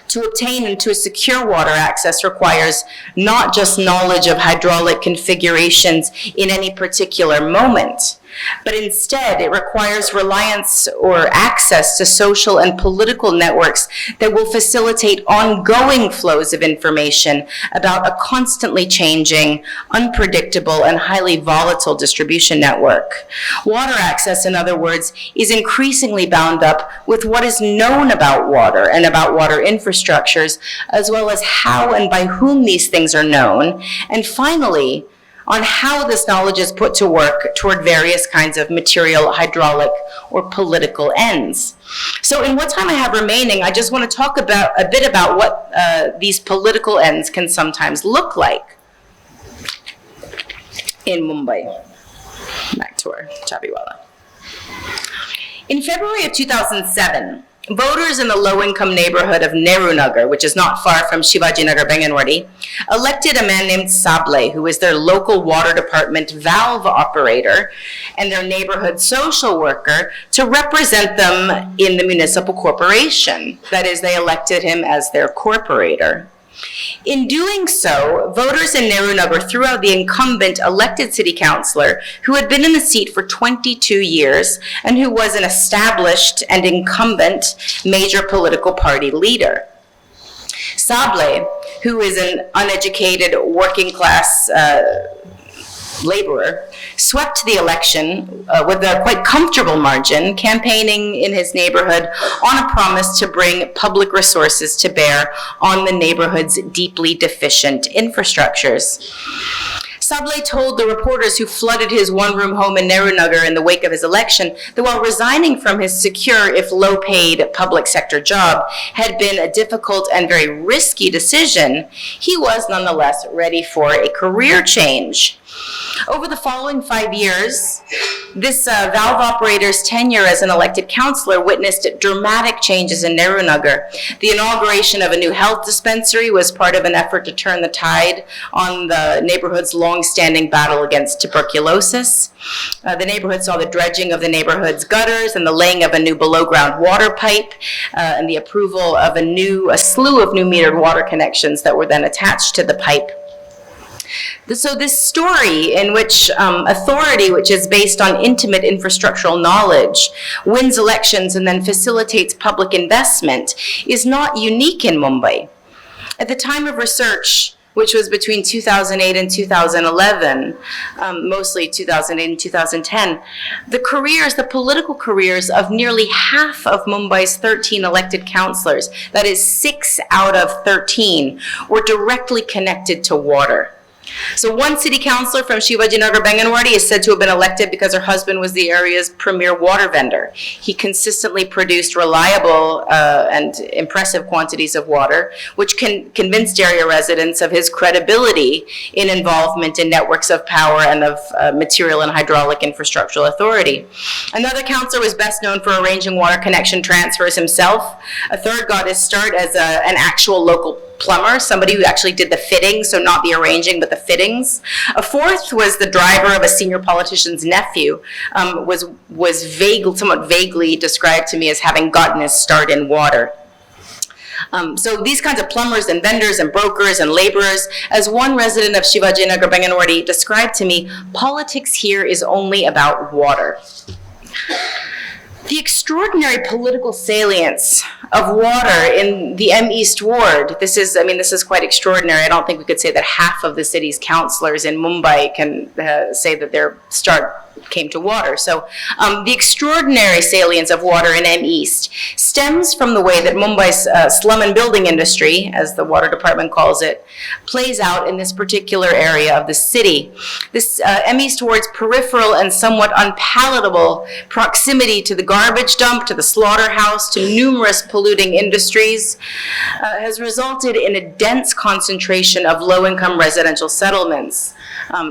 To obtain and to secure water access requires not just knowledge of hydraulic configurations in any particular moment, but instead it requires reliance or access to social and political networks that will facilitate ongoing flows of information about a constantly changing, unpredictable, and highly volatile distribution network. Water access, in other words, is increasingly bound up with what is known about water and about water infrastructures, as well as how and by whom these things are known, and finally, on how this knowledge is put to work toward various kinds of material, hydraulic, or political ends. So in what time I have remaining, I just want to talk about a bit about what these political ends can sometimes look like in Mumbai. Back to our Chabiwala. In February of 2007, voters in the low-income neighborhood of Nehru Nagar, which is not far from Shivaji Nagar, Banganwadi, elected a man named Sable, who is their local water department valve operator and their neighborhood social worker, to represent them in the municipal corporation. That is, they elected him as their corporator. In doing so, voters in Nehru Nagar threw out the incumbent elected city councillor who had been in the seat for 22 years and who was an established and incumbent major political party leader. Sable, who is an uneducated working class laborer, swept the election with a quite comfortable margin, campaigning in his neighborhood on a promise to bring public resources to bear on the neighborhood's deeply deficient infrastructures. Sable told the reporters who flooded his one-room home in Nehru Nagar in the wake of his election that while resigning from his secure, if low-paid, public sector job had been a difficult and very risky decision, he was nonetheless ready for a career change. Over the following 5 years, this valve operator's tenure as an elected councillor witnessed dramatic changes in Nehru Nagar. The inauguration of a new health dispensary was part of an effort to turn the tide on the neighborhood's long-standing battle against tuberculosis. The neighborhood saw the dredging of the neighborhood's gutters and the laying of a new below-ground water pipe and the approval of a slew of new metered water connections that were then attached to the pipe. So this story in which authority, which is based on intimate infrastructural knowledge, wins elections and then facilitates public investment, is not unique in Mumbai. At the time of research, which was between 2008 and 2011, mostly 2008 and 2010, the political careers of nearly half of Mumbai's 13 elected councillors, that is 6 out of 13, were directly connected to water. So one city councillor from Shivaji Nagar, Banganwadi is said to have been elected because her husband was the area's premier water vendor. He consistently produced reliable and impressive quantities of water, which convinced area residents of his credibility in involvement in networks of power and of material and hydraulic infrastructural authority. Another councillor was best known for arranging water connection transfers himself. A third got his start as an actual local plumber, somebody who actually did the fittings, so not the arranging, but the fittings. A fourth was the driver of a senior politician's nephew, was somewhat vaguely described to me as having gotten his start in water. So these kinds of plumbers and vendors and brokers and laborers, as one resident of Shivaji Nagar, Banganwadi described to me, politics here is only about water. The extraordinary political salience of water in the M East Ward, this is quite extraordinary. I don't think we could say that half of the city's councillors in Mumbai can say that their start came to water. So the extraordinary salience of water in M East stems from the way that Mumbai's slum and building industry, as the water department calls it, plays out in this particular area of the city. This M East Ward's peripheral and somewhat unpalatable proximity to the garbage dump, to the slaughterhouse, to numerous polluting industries has resulted in a dense concentration of low-income residential settlements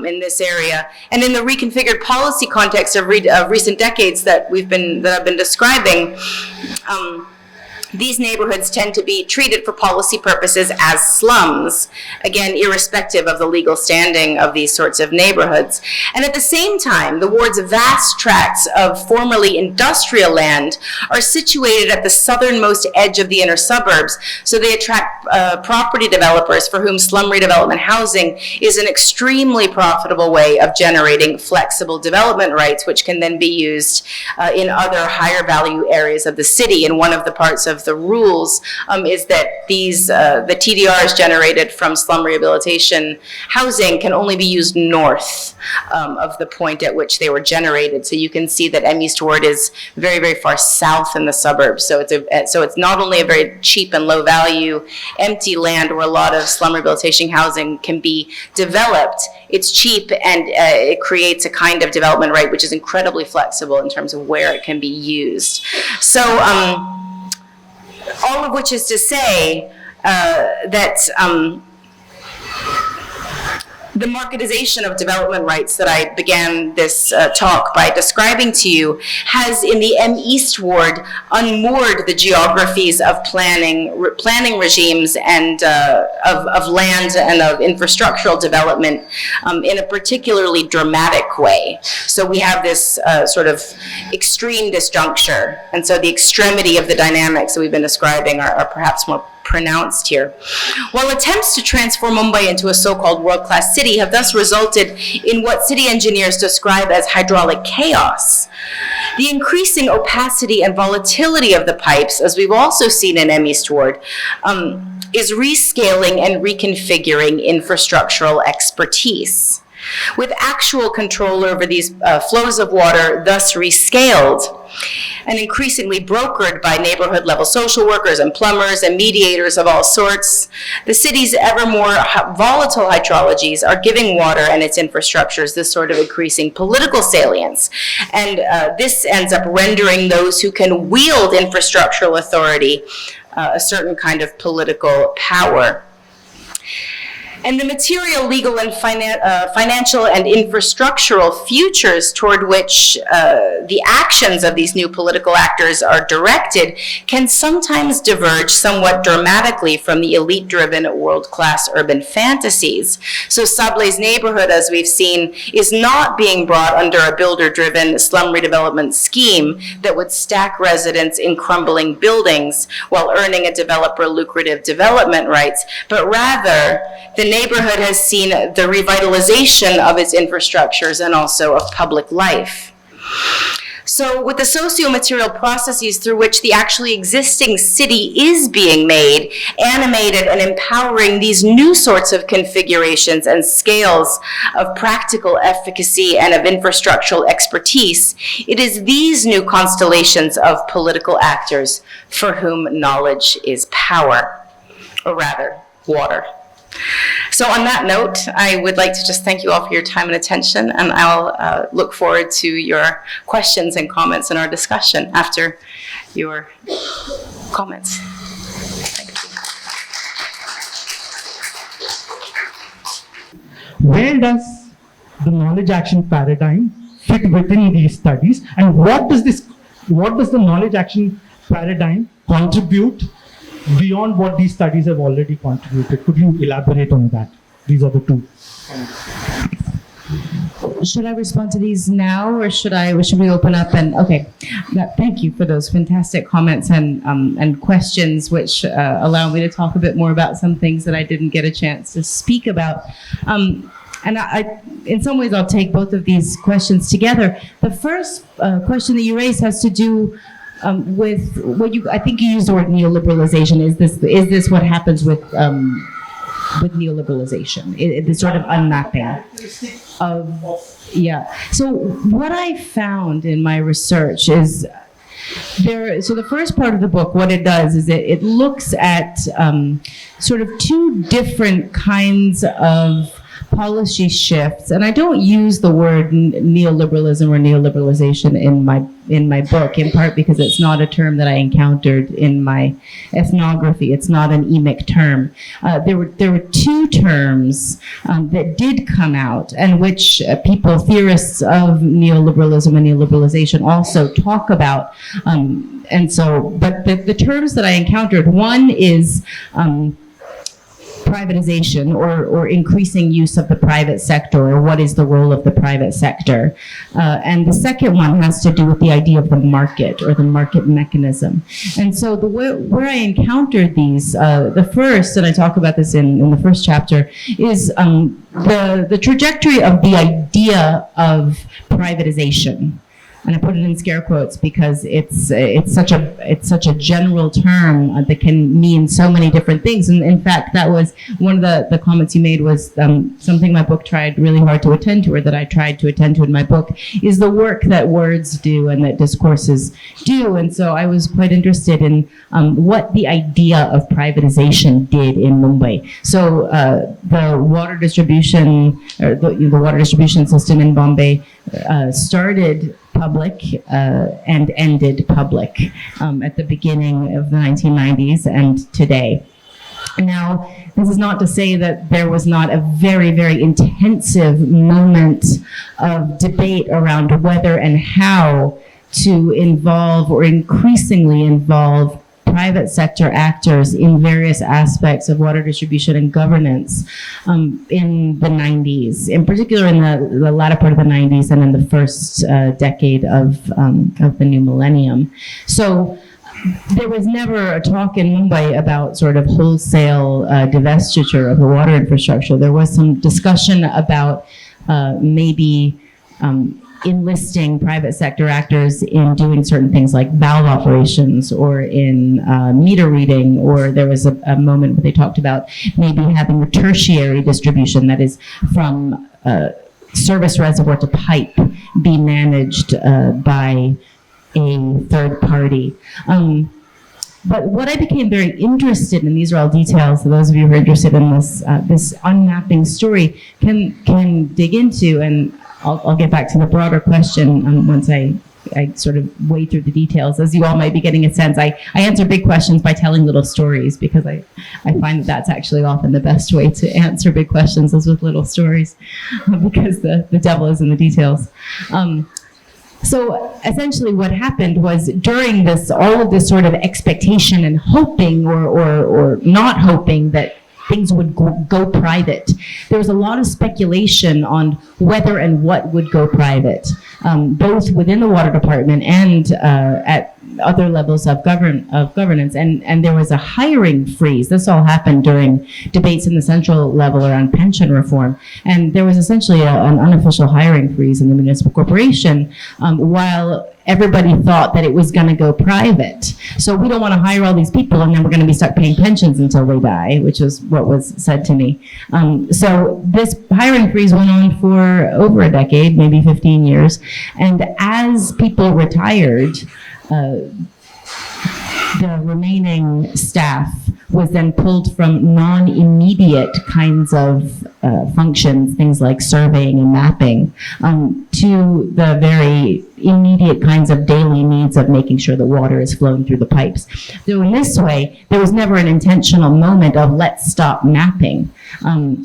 in this area. And in the reconfigured policy context of recent decades that I've been describing, these neighborhoods tend to be treated for policy purposes as slums, again, irrespective of the legal standing of these sorts of neighborhoods. And at the same time, the ward's vast tracts of formerly industrial land are situated at the southernmost edge of the inner suburbs, so they attract property developers for whom slum redevelopment housing is an extremely profitable way of generating flexible development rights, which can then be used in other higher value areas of the city. And one of the parts of the rules is that these the TDRs generated from slum rehabilitation housing can only be used north of the point at which they were generated. So you can see that M East Ward is very, very far south in the suburbs. So it's not only a very cheap and low value empty land where a lot of slum rehabilitation housing can be developed, it's cheap, and it creates a kind of development right which is incredibly flexible in terms of where it can be used. So all of which is to say that the marketization of development rights that I began this talk by describing to you has, in the M East Ward, unmoored the geographies of planning regimes and of land and of infrastructural development in a particularly dramatic way. So we have this sort of extreme disjuncture, and so the extremity of the dynamics that we've been describing are perhaps more pronounced here. While attempts to transform Mumbai into a so-called world-class city have thus resulted in what city engineers describe as hydraulic chaos, the increasing opacity and volatility of the pipes, as we've also seen in M East Ward, is rescaling and reconfiguring infrastructural expertise. With actual control over these flows of water thus rescaled and increasingly brokered by neighborhood-level social workers and plumbers and mediators of all sorts, the city's ever more volatile hydrologies are giving water and its infrastructures this sort of increasing political salience. And this ends up rendering those who can wield infrastructural authority a certain kind of political power. And the material, legal, and financial and infrastructural futures toward which the actions of these new political actors are directed can sometimes diverge somewhat dramatically from the elite-driven world-class urban fantasies. So Sable's neighborhood, as we've seen, is not being brought under a builder-driven slum redevelopment scheme that would stack residents in crumbling buildings while earning a developer lucrative development rights, but rather the neighborhood has seen the revitalization of its infrastructures and also of public life. So with the socio-material processes through which the actually existing city is being made, animated and empowering these new sorts of configurations and scales of practical efficacy and of infrastructural expertise, it is these new constellations of political actors for whom knowledge is power, or rather, water. So on that note, I would like to just thank you all for your time and attention, and I'll look forward to your questions and comments in our discussion after your comments. Thank you. Where does the knowledge action paradigm fit within these studies, and what does the knowledge action paradigm contribute beyond what these studies have already contributed? Could you elaborate on that? These are the two. Should I respond to these now, or should we open up and, okay. Thank you for those fantastic comments and questions, which allow me to talk a bit more about some things that I didn't get a chance to speak about. And I, in some ways, I'll take both of these questions together. The first question that you raised has to do with what I think you used the word neoliberalization. Is this what happens with neoliberalization? The sort of unmapping of, yeah. So what I found in my research is so the first part of the book, what it does is it looks at sort of two different kinds of policy shifts, and I don't use the word neoliberalism or neoliberalization in my book, in part because it's not a term that I encountered in my ethnography. It's not an emic term. There were two terms that did come out, and which people, theorists of neoliberalism and neoliberalization, also talk about. But the terms that I encountered, one is privatization, or increasing use of the private sector, or what is the role of the private sector. And the second one has to do with the idea of the market, or the market mechanism. And so where I encountered these, the first, and I talk about this in the first chapter, is the trajectory of the idea of privatization. And I put it in scare quotes because it's such a general term that can mean so many different things. And in fact, that was one of the comments you made, was something my book tried really hard to attend to, or that I tried to attend to in my book, is the work that words do and that discourses do. And so I was quite interested in what the idea of privatization did in Mumbai. So the water distribution, or the water distribution system in Bombay started public and ended public at the beginning of the 1990s and today. Now, this is not to say that there was not a very, very intensive moment of debate around whether and how to involve, or increasingly involve, private sector actors in various aspects of water distribution and governance in the 90s, in particular in the latter part of the 90s and in the first decade of the new millennium. So there was never a talk in Mumbai about sort of wholesale divestiture of the water infrastructure. There was some discussion about maybe enlisting private sector actors in doing certain things like valve operations, or in meter reading, or there was a moment where they talked about maybe having a tertiary distribution, that is from service reservoir to pipe, be managed by a third party. But what I became very interested in, these are all details, so those of you who are interested in this unmapping story can dig into, and I'll get back to the broader question once I sort of wade through the details. As you all might be getting a sense, I answer big questions by telling little stories, because I find that that's actually often the best way to answer big questions, is with little stories, because the devil is in the details. So essentially what happened was, during all of this sort of expectation and hoping or not hoping that things would go private, there was a lot of speculation on whether and what would go private, both within the water department and at other levels of governance, and there was a hiring freeze. This all happened during debates in the central level around pension reform, and there was essentially an unofficial hiring freeze in the municipal corporation, while everybody thought that it was going to go private. So we don't want to hire all these people, and then we're going to be stuck paying pensions until they die, which is what was said to me. So this hiring freeze went on for over a decade, maybe 15 years, and as people retired, the remaining staff was then pulled from non-immediate kinds of functions, things like surveying and mapping, to the very immediate kinds of daily needs of making sure the water is flowing through the pipes. So in this way, there was never an intentional moment of let's stop mapping.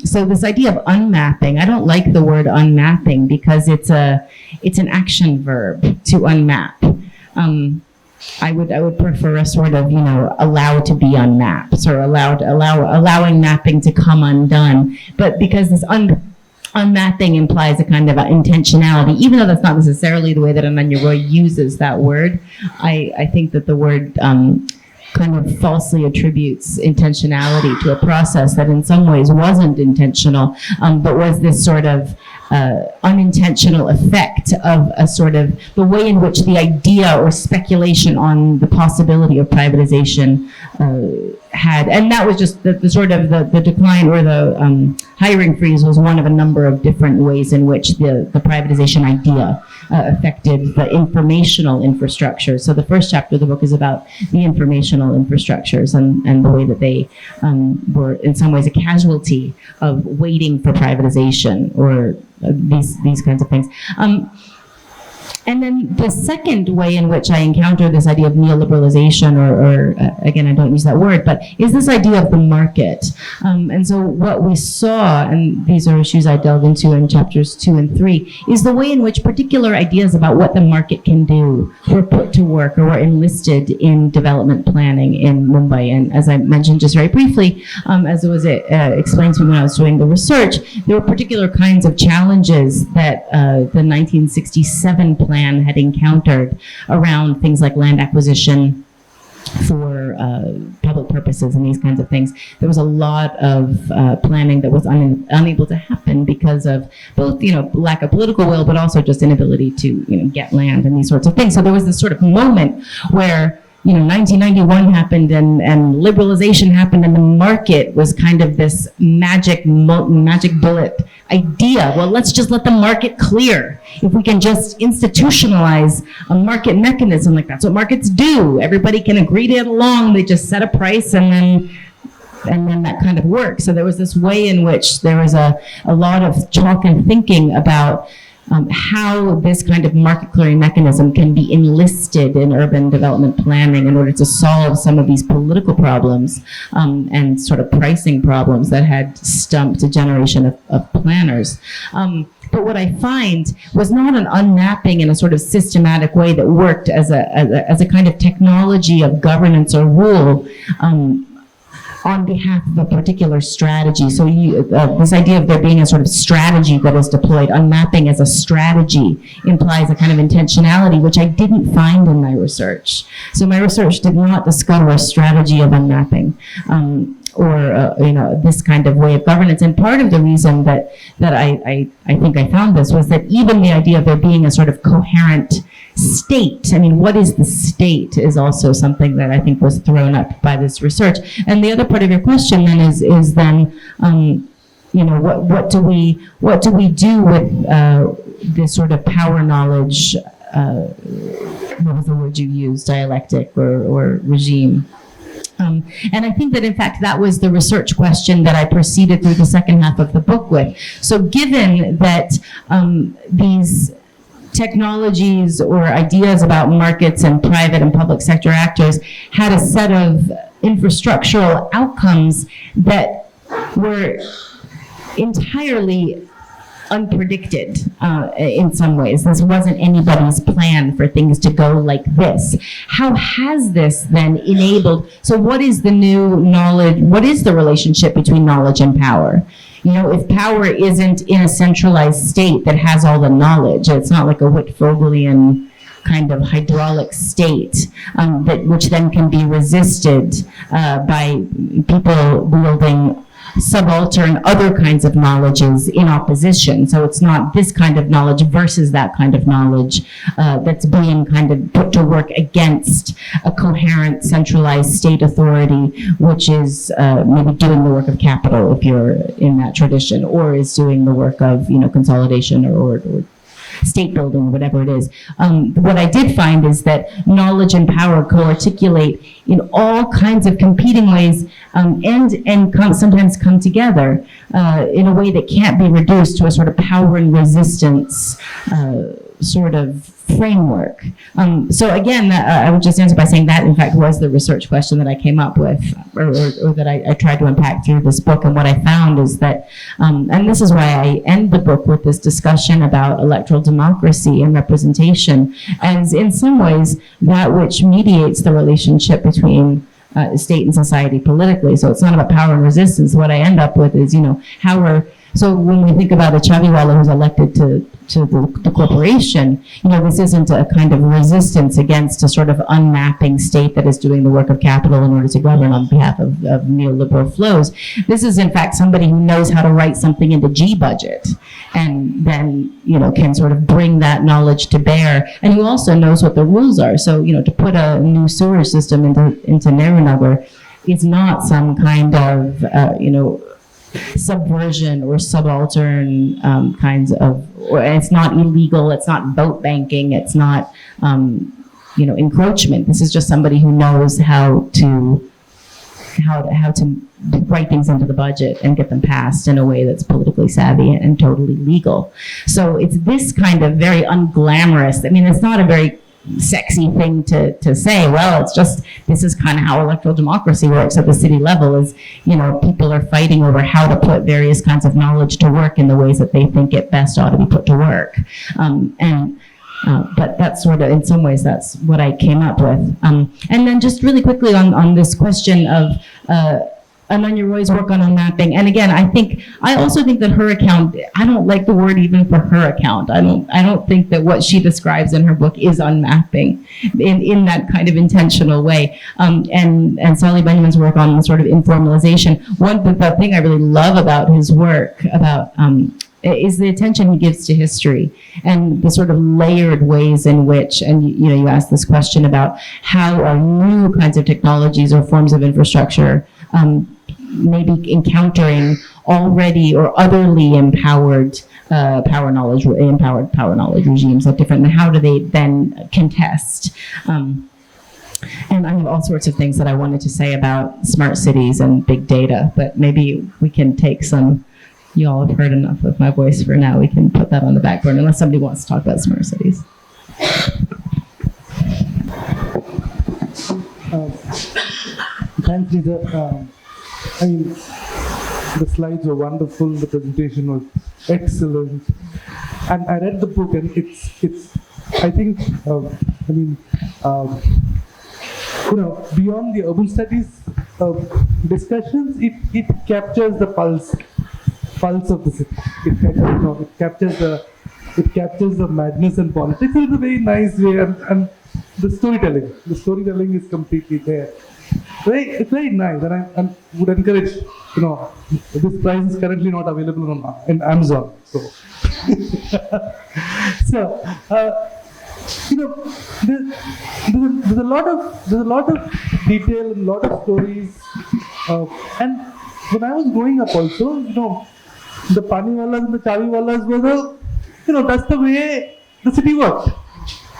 So this idea of unmapping, I don't like the word unmapping, because it's an action verb to unmap. I would prefer a sort of, allow to be unmapped, or allowing mapping to come undone. But because this unmapping implies a kind of intentionality, even though that's not necessarily the way that Ananya Roy uses that word, I think that the word kind of falsely attributes intentionality to a process that in some ways wasn't intentional, but was this sort of unintentional effect of a sort of the way in which the idea or speculation on the possibility of privatization had, and that was just the sort of the decline or the hiring freeze was one of a number of different ways in which the privatization idea affected the informational infrastructure. So the first chapter of the book is about the informational infrastructures and the way that they were in some ways a casualty of waiting for privatization or these kinds of things. And then the second way in which I encounter this idea of neoliberalization, or again, I don't use that word, but is this idea of the market. And so what we saw, and these are issues I delve into in chapters 2 and 3, is the way in which particular ideas about what the market can do were put to work or were enlisted in development planning in Mumbai. And as I mentioned just very briefly, as it was explained to me when I was doing the research, there were particular kinds of challenges that the 1967 plan had encountered around things like land acquisition for public purposes and these kinds of things. There was a lot of planning that was unable to happen because of both, lack of political will, but also just inability to, get land and these sorts of things. So there was this sort of moment where 1991 happened and liberalization happened, and the market was kind of this magic bullet idea. Well, let's just let the market clear. If we can just institutionalize a market mechanism, like that's what markets do. Everybody can agree to get along. They just set a price and then that kind of works. So there was this way in which there was a lot of talk and thinking about how this kind of market clearing mechanism can be enlisted in urban development planning in order to solve some of these political problems and sort of pricing problems that had stumped a generation of planners. But what I find was not an unmapping in a sort of systematic way that worked as a kind of technology of governance or rule on behalf of a particular strategy. So this idea of there being a sort of strategy that is deployed, unmapping as a strategy implies a kind of intentionality, which I didn't find in my research. So my research did not discover a strategy of unmapping. Or this kind of way of governance. And part of the reason that I think I found this was that even the idea of there being a sort of coherent state, I mean, what is the state, is also something that I think was thrown up by this research. And the other part of your question then is what do we do with this sort of power knowledge? What was the word you used? Dialectic or regime. And I think that, in fact, that was the research question that I proceeded through the second half of the book with. So given that these technologies or ideas about markets and private and public sector actors had a set of infrastructural outcomes that were entirely unpredicted in some ways. This wasn't anybody's plan for things to go like this. How has this then enabled, so what is the new knowledge, what is the relationship between knowledge and power? If power isn't in a centralized state that has all the knowledge, it's not like a Whitfogelian kind of hydraulic state which then can be resisted by people wielding subaltern other kinds of knowledges in opposition. So it's not this kind of knowledge versus that kind of knowledge that's being kind of put to work against a coherent centralized state authority, which is maybe doing the work of capital if you're in that tradition, or is doing the work of consolidation or state building, whatever it is. What I did find is that knowledge and power co-articulate in all kinds of competing ways and sometimes come together in a way that can't be reduced to a sort of power and resistance sort of framework. So again, I would just answer by saying that, in fact, was the research question that I came up with, or that I tried to unpack through this book. And what I found is that, and this is why I end the book with this discussion about electoral democracy and representation, as in some ways that which mediates the relationship between state and society politically. So it's not about power and resistance. What I end up with is, so when we think about a Chaviwala who's elected to the corporation, this isn't a kind of resistance against a sort of unmapping state that is doing the work of capital in order to govern on behalf of neoliberal flows. This is, in fact, somebody who knows how to write something into G budget and then, can sort of bring that knowledge to bear, and who also knows what the rules are. So, to put a new sewer system into Nehru Nagar is not some kind of, subversion or subaltern kinds of, or it's not illegal, it's not vote banking, it's not, encroachment. This is just somebody who knows how to write things into the budget and get them passed in a way that's politically savvy and totally legal. So it's this kind of very unglamorous, it's not a very sexy thing to say, well, it's just, this is kind of how electoral democracy works at the city level, is, people are fighting over how to put various kinds of knowledge to work in the ways that they think it best ought to be put to work. But that's sort of, in some ways, that's what I came up with. And then just really quickly on this question of Ananya Roy's work on unmapping. And again, I also think that her account, I don't like the word even for her account. I don't think that what she describes in her book is unmapping in that kind of intentional way. And Sally Benjamin's work on sort of informalization. The thing I really love about his work is the attention he gives to history and the sort of layered ways in which, and you asked this question about how are new kinds of technologies or forms of infrastructure maybe encountering already or otherly empowered power knowledge regimes at different, and how do they then contest? And I have all sorts of things that I wanted to say about smart cities and big data, but maybe we can take some. You all have heard enough of my voice for now. We can put that on the back burner unless somebody wants to talk about smart cities. Thanks, Lisa. The slides were wonderful. The presentation was excellent, and I read the book, and it's. I think, beyond the urban studies discussions, it captures the pulse of the city. It captures the madness and politics in a very nice way, and the storytelling is completely there. It's very nice, and I would encourage, this prize is currently not available in Amazon, so. There's a lot of detail and a lot of stories, and when I was growing up also, the paniwalas and the chaviwalas were that's the way the city worked.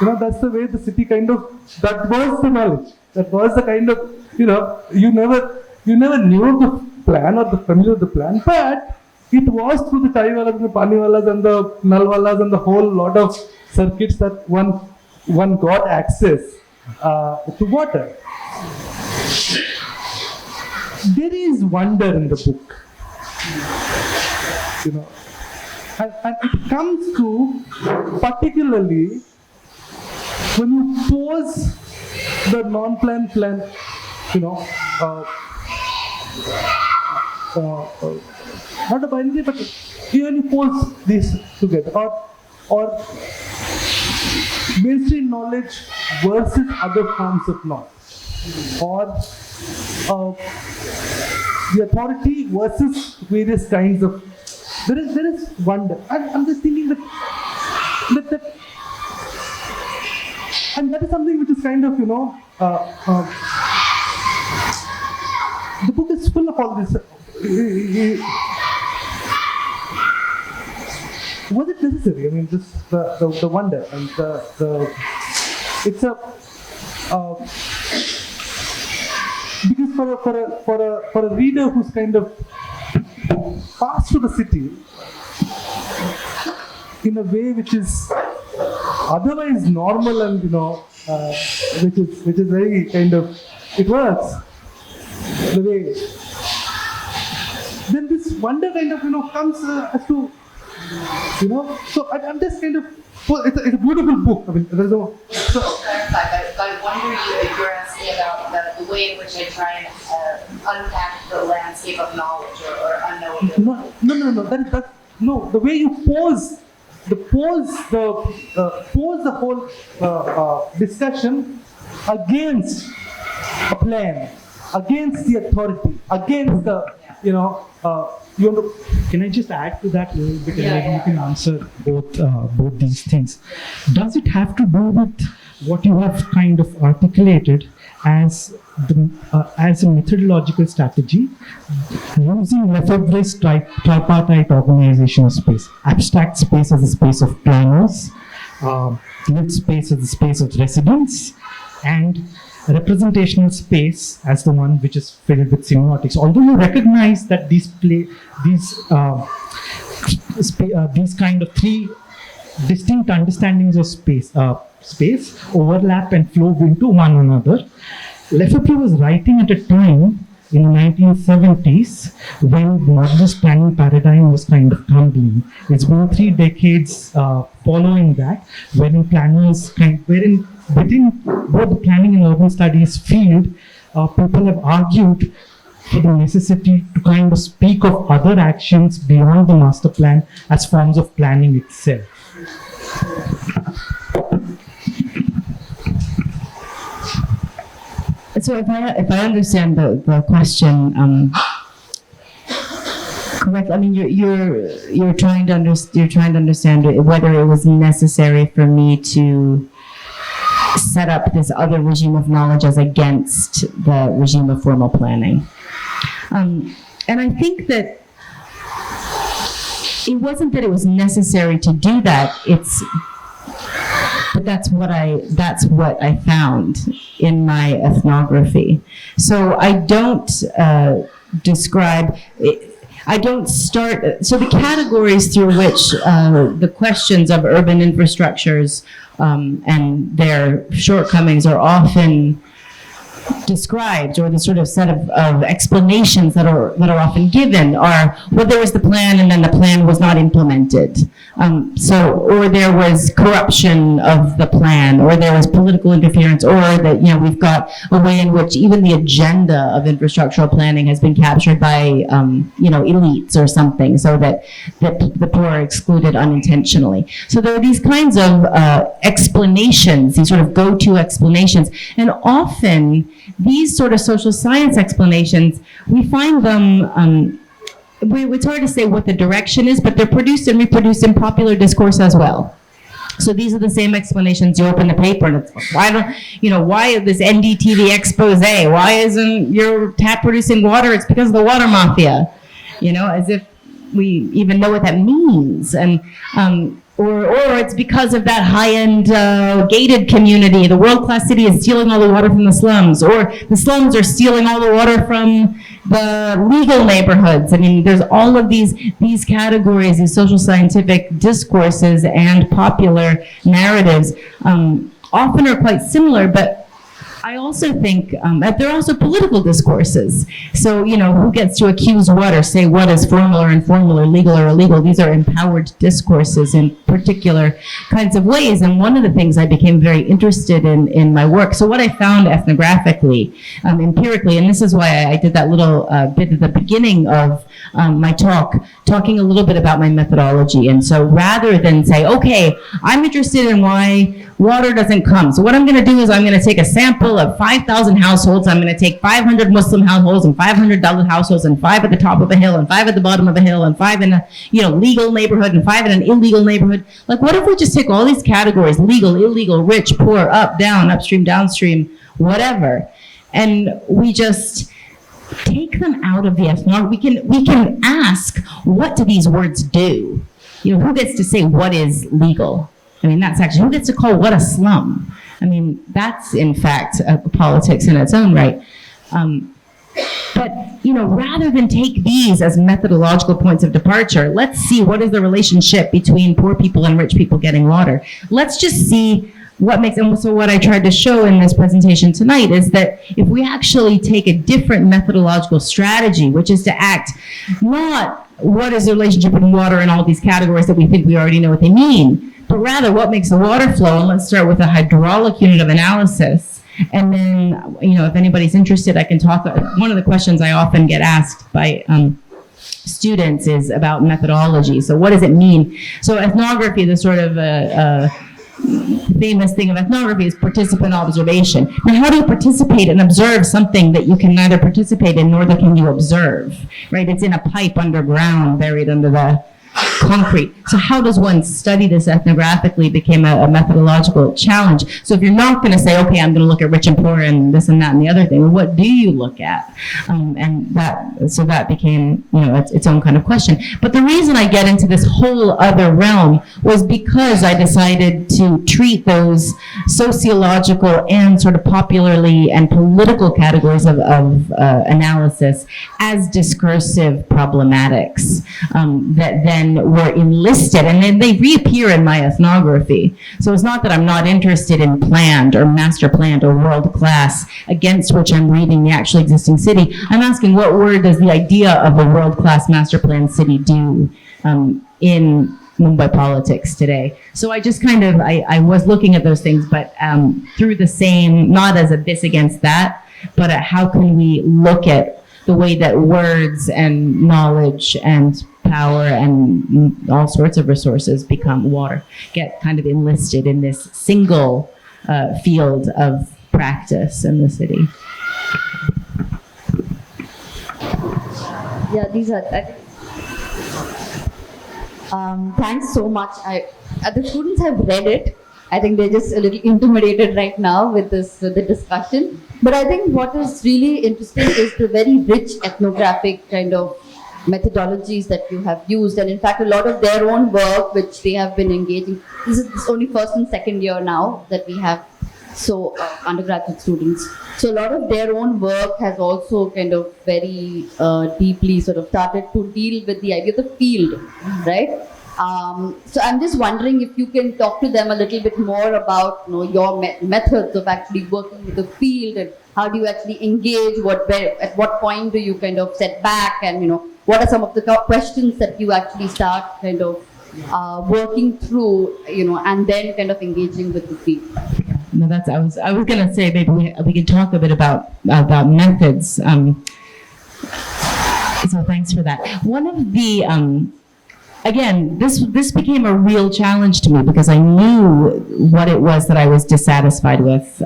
That's the way the city that was the knowledge. That was the kind of, you never knew the plan or the familiar of the plan, but it was through the chaviwalas and the paniwalas and the nalwalas and the whole lot of circuits that one got access to water. There is wonder in the book, and it comes to particularly when you pose the non-plan plan, not a binary, but when you pose these together, or mainstream knowledge versus other forms of knowledge, or the authority versus various kinds of. There is wonder. I'm just thinking that and that is something which is kind of, the book is full of all this. Was it necessary? The wonder and it's because for a reader who's kind of passed through the city in a way which is otherwise normal and which is very kind of, it works the way, then this wonder kind of comes as to so I'm just kind of, it's a beautiful book. There's no. So, I wonder you're asking about the way in which I try and unpack the landscape of knowledge or unknowability. No. The way you pose the whole discussion against a plan, against the authority, against the Can I just add to that a little bit, and maybe you can answer both these things. Does it have to do with what you have kind of articulated as as a methodological strategy, using Lefebvre's tripartite organization of space. Abstract space as a space of planners, lived space as the space of residents, and representational space as the one which is filled with semiotics. Although you recognize that these kind of three distinct understandings of space overlap and flow into one another, Lefebvre was writing at a time in the 1970s when the modernist planning paradigm was kind of crumbling. It's been 3 decades following that, wherein within both the planning and urban studies field, people have argued for the necessity to kind of speak of other actions beyond the master plan as forms of planning itself. So if I understand the question correctly, I mean you're trying to understand whether it was necessary for me to set up this other regime of knowledge as against the regime of formal planning. And I think that it wasn't that it was necessary to do that. But that's what I found in my ethnography. So I don't describe. I don't start. So the categories through which the questions of urban infrastructures and their shortcomings are often described, or the sort of set of explanations that are often given are, well, there was the plan and then the plan was not implemented. Or there was corruption of the plan, or there was political interference, or that, we've got a way in which even the agenda of infrastructural planning has been captured by, elites or something, so that the poor are excluded unintentionally. So there are these kinds of explanations, these sort of go-to explanations, and often these sort of social science explanations, we find them, it's hard to say what the direction is, but they're produced and reproduced in popular discourse as well. So these are the same explanations. You open the paper and it's why this NDTV expose? Why isn't your tap producing water? It's because of the water mafia. As if we even know what that means. And or it's because of that high-end gated community. The world-class city is stealing all the water from the slums, or the slums are stealing all the water from the legal neighborhoods. I mean, there's all of these categories, these social scientific discourses and popular narratives often are quite similar, but I also think that there are also political discourses. So, who gets to accuse what or say what is formal or informal or legal or illegal? These are empowered discourses in particular kinds of ways. And one of the things I became very interested in my work, so what I found ethnographically, empirically, and this is why I did that little bit at the beginning of my talk, talking a little bit about my methodology. And so rather than say, okay, I'm interested in why water doesn't come. So what I'm going to do is I'm going to take a sample of 5,000 households. I'm going to take 500 Muslim households and 500 Dalit households, and 5 at the top of a hill and 5 at the bottom of a hill and 5 in a legal neighborhood and 5 in an illegal neighborhood. Like, what if we just take all these categories, legal, illegal, rich, poor, up, down, upstream, downstream, whatever, and we just take them out of the ethnography. We can ask, what do these words do? Who gets to say what is legal? I mean, that's actually, who gets to call what a slum? I mean, that's in fact politics in its own right. But, rather than take these as methodological points of departure, let's see what is the relationship between poor people and rich people getting water. Let's just see what makes, and so what I tried to show in this presentation tonight is that if we actually take a different methodological strategy, which is to act not what is the relationship between water and all these categories that we think we already know what they mean, but rather what makes the water flow. And let's start with a hydraulic unit of analysis. And then, if anybody's interested, I can talk. One of the questions I often get asked by students is about methodology. So what does it mean? So ethnography, the sort of famous thing of ethnography is participant observation. Now, how do you participate and observe something that you can neither participate in nor can you observe, right? It's in a pipe underground, buried under the concrete. So how does one study this ethnographically became a methodological challenge. So if you're not going to say, okay, I'm going to look at rich and poor and this and that and the other thing, what do you look at? And that became, its own kind of question. But the reason I get into this whole other realm was because I decided to treat those sociological and sort of popularly and political categories of analysis as discursive problematics that then were enlisted, and then they reappear in my ethnography. So it's not that I'm not interested in planned or master planned or world class, against which I'm reading the actually existing city. I'm asking, what word does the idea of a world class master planned city do in Mumbai politics today? So I just kind of, I was looking at those things, but through the same, not as a this against that, but at how can we look at the way that words and knowledge and power and all sorts of resources become water, get kind of enlisted in this single field of practice in the city. Yeah, these are. Thanks so much. The students have read it. I think they're just a little intimidated right now with the discussion. But I think what is really interesting is the very rich ethnographic kind of methodologies that you have used, and in fact, a lot of their own work which they have been engaging. This is only first and second year now that we have undergraduate students. So a lot of their own work has also kind of very deeply sort of started to deal with the idea of the field, right? So I'm just wondering if you can talk to them a little bit more about your methods of actually working with the field, and how do you actually engage, at what point do you kind of set back, and what are some of the questions that you actually start kind of working through, and then kind of engaging with the field. No, I was going to say maybe we could talk a bit about methods. So thanks for that. One of the again, this became a real challenge to me because I knew what it was that I was dissatisfied with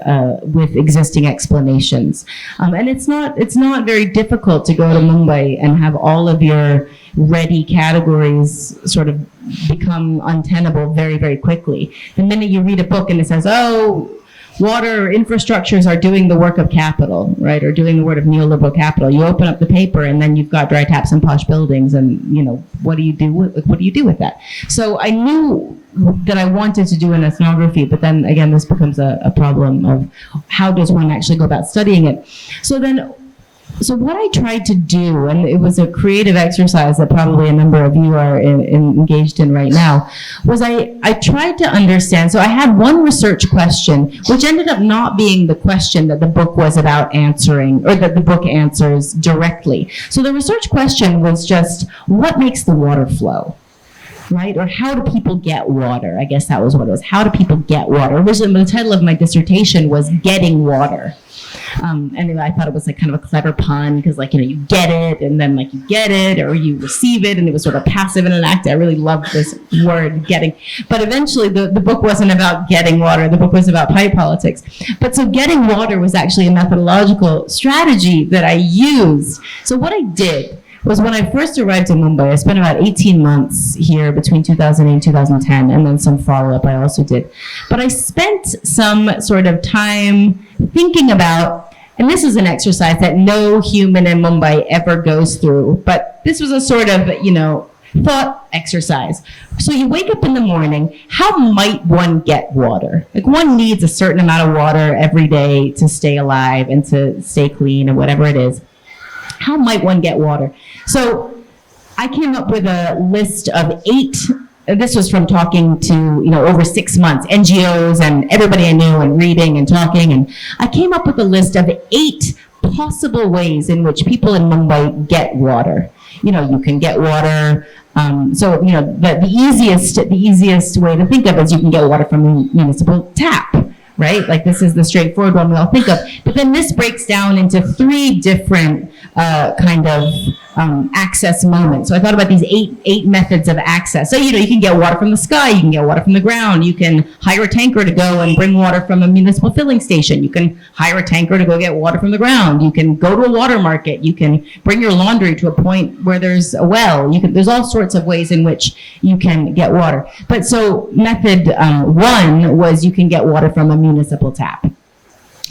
existing explanations. And it's not very difficult to go to Mumbai and have all of your ready categories sort of become untenable very, very quickly. The minute you read a book and it says, oh, water infrastructures are doing the work of capital, right, or doing the work of neoliberal capital. You open up the paper and then you've got dry taps and posh buildings, and what do you do with that? So I knew that I wanted to do an ethnography, but then again, this becomes a problem of how does one actually go about studying it. So what I tried to do, and it was a creative exercise that probably a number of you are engaged in right now, was I tried to understand. So I had one research question, which ended up not being the question that the book was about answering, or that the book answers directly. So the research question was just, what makes the water flow? Right? Or how do people get water? I guess that was what it was. How do people get water? Originally, the title of my dissertation was Getting Water. And I thought it was like kind of a clever pun because you get it, and then you get it, or you receive it, and it was sort of passive and inactive. I really loved this word, getting. But eventually the book wasn't about getting water. The book was about pipe politics. But so getting water was actually a methodological strategy that I used. So what I did was, when I first arrived in Mumbai, I spent about 18 months here between 2008 and 2010, and then some follow-up I also did. But I spent some sort of time thinking about, and this is an exercise that no human in Mumbai ever goes through, but this was a sort of, thought exercise. So you wake up in the morning, how might one get water? One needs a certain amount of water every day to stay alive and to stay clean and whatever it is. How might one get water? So I came up with a list of 8. This was from talking to, over 6 months, NGOs and everybody I knew, and reading and talking. And I came up with a list of 8 possible ways in which people in Mumbai get water. You can get water. The easiest way to think of it is you can get water from a municipal tap. right? Like this is the straightforward one we all think of. But then this breaks down into 3 different kind of access moments. So I thought about these eight methods of access. So, you can get water from the sky, you can get water from the ground, you can hire a tanker to go and bring water from a municipal filling station, you can hire a tanker to go get water from the ground, you can go to a water market, you can bring your laundry to a point where there's a well, there's all sorts of ways in which you can get water. But so method 1 was you can get water from a municipal tap.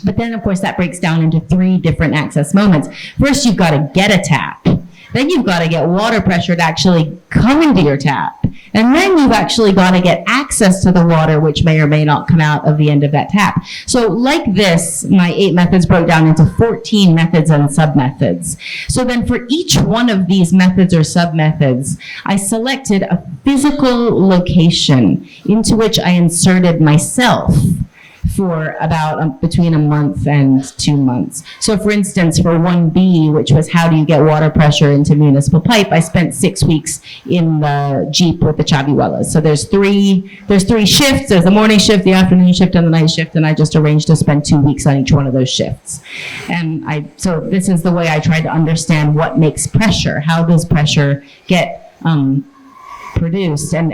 But then, of course, that breaks down into 3 different access moments. First, you've got to get a tap. Then you've got to get water pressure to actually come into your tap. And then you've actually got to get access to the water, which may or may not come out of the end of that tap. So like this, my 8 methods broke down into 14 methods and sub-methods. So then for each one of these methods or sub-methods, I selected a physical location into which I inserted myself for about between a month and 2 months. So for instance, for 1B, which was how do you get water pressure into municipal pipe, I spent 6 weeks in the Jeep with the chaviwellas. So there's three shifts. There's the morning shift, the afternoon shift, and the night shift, and I just arranged to spend 2 weeks on each one of those shifts. And so this is the way I tried to understand what makes pressure. How does pressure get produced, and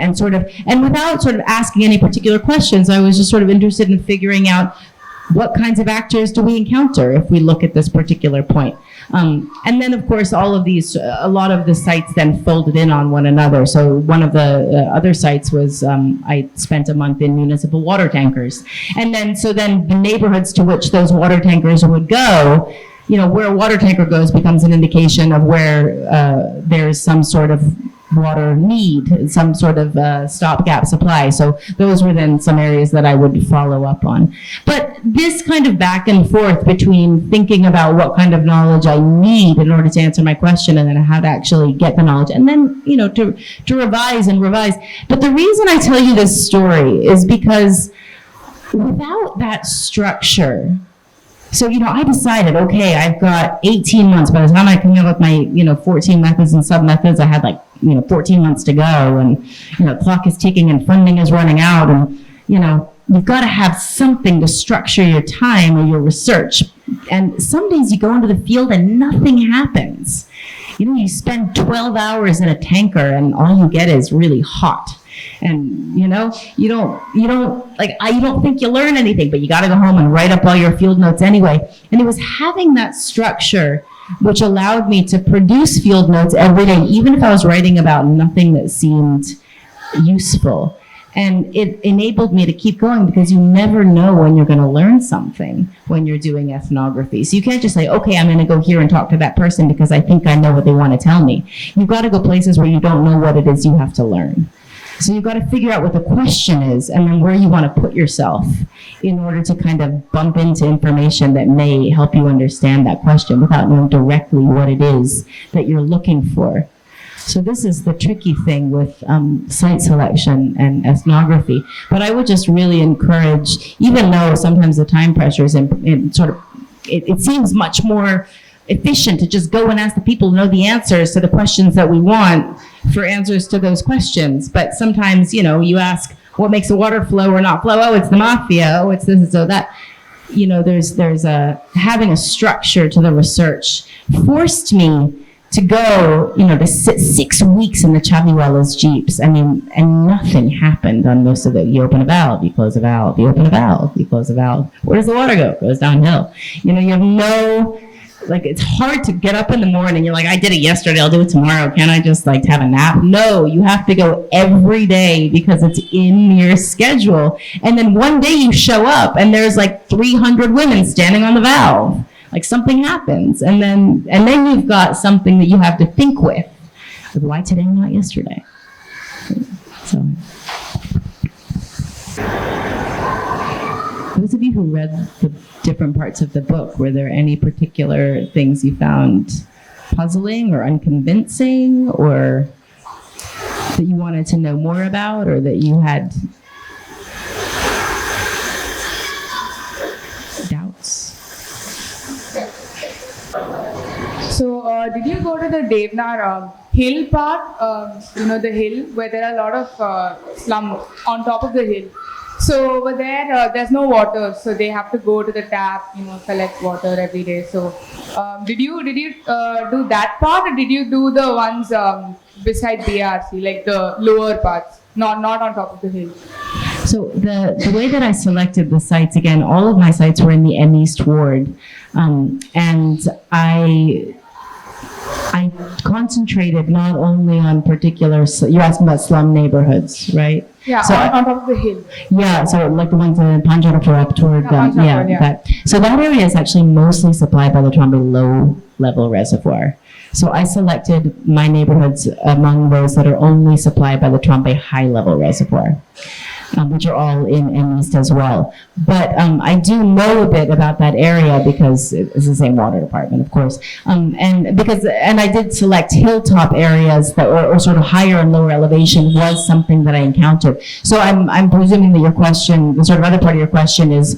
without sort of asking any particular questions, I was just sort of interested in figuring out what kinds of actors do we encounter if we look at this particular point. And then, of course, all of these, a lot of the sites then folded in on one another. So one of the other sites was, I spent a month in municipal water tankers. And then the neighborhoods to which those water tankers would go, where a water tanker goes becomes an indication of where there's some sort of water need, some sort of stopgap supply. So those were then some areas that I would follow up on. But this kind of back and forth between thinking about what kind of knowledge I need in order to answer my question and then how to actually get the knowledge, and then, to revise and revise. But the reason I tell you this story is because without that structure, so, I decided, okay, I've got 18 months. By the time I came up with my, 14 methods and sub-methods, I had 14 months to go, and, the clock is ticking and funding is running out, and, you've got to have something to structure your time or your research. And some days you go into the field and nothing happens. You spend 12 hours in a tanker and all you get is really hot. And you don't think you learn anything, but you got to go home and write up all your field notes anyway. And it was having that structure which allowed me to produce field notes every day, even if I was writing about nothing that seemed useful. And it enabled me to keep going, because you never know when you're going to learn something when you're doing ethnography. So you can't just say, okay, I'm going to go here and talk to that person because I think I know what they want to tell me. You've got to go places where you don't know what it is you have to learn. So you've got to figure out what the question is and then where you want to put yourself in order to kind of bump into information that may help you understand that question without knowing directly what it is that you're looking for. So this is the tricky thing with site selection and ethnography. But I would just really encourage, even though sometimes the time pressures it seems much more efficient to just go and ask the people who know the answers to the questions that we want for answers to those questions. But sometimes, you ask what makes a water flow or not flow. Oh, it's the mafia. Oh, it's this and so that. There's having a structure to the research forced me to go, to sit 6 weeks in the chaviwellas jeeps. And nothing happened on most of the, you open a valve, you close a valve, you open a valve, you close a valve. Where does the water go? It goes downhill. You have no, it's hard to get up in the morning. You're like, I did it yesterday, I'll do it tomorrow. Can't I just have a nap? No, you have to go every day because it's in your schedule. And then one day you show up and there's 300 women standing on the valve. Something happens, and then you've got something that you have to think with. Why today, not yesterday? So, those of you who read the different parts of the book, were there any particular things you found puzzling or unconvincing, or that you wanted to know more about, or that you had doubts? So, did you go to the Devnar hill part? The hill where there are a lot of slum on top of the hill. So over there, there's no water, so they have to go to the tap, collect water every day. So did you do that part, or did you do the ones beside BRC, like the lower parts, not on top of the hill? So the way that I selected the sites, again, all of my sites were in the M East Ward, and I concentrated not only on particular, you asked about slum neighborhoods, right? Yeah, so on top of the hill. Yeah, so like the ones in Panjarapur up toward, Panjarapur, that. So that area is actually mostly supplied by the Trombay low-level reservoir. So I selected my neighborhoods among those that are only supplied by the Trombay high-level reservoir, which are all in M East as well. But I do know a bit about that area because it's the same water department, of course. And I did select hilltop areas that were or sort of higher and lower elevation was something that I encountered. So I'm presuming that your question, the sort of other part of your question is,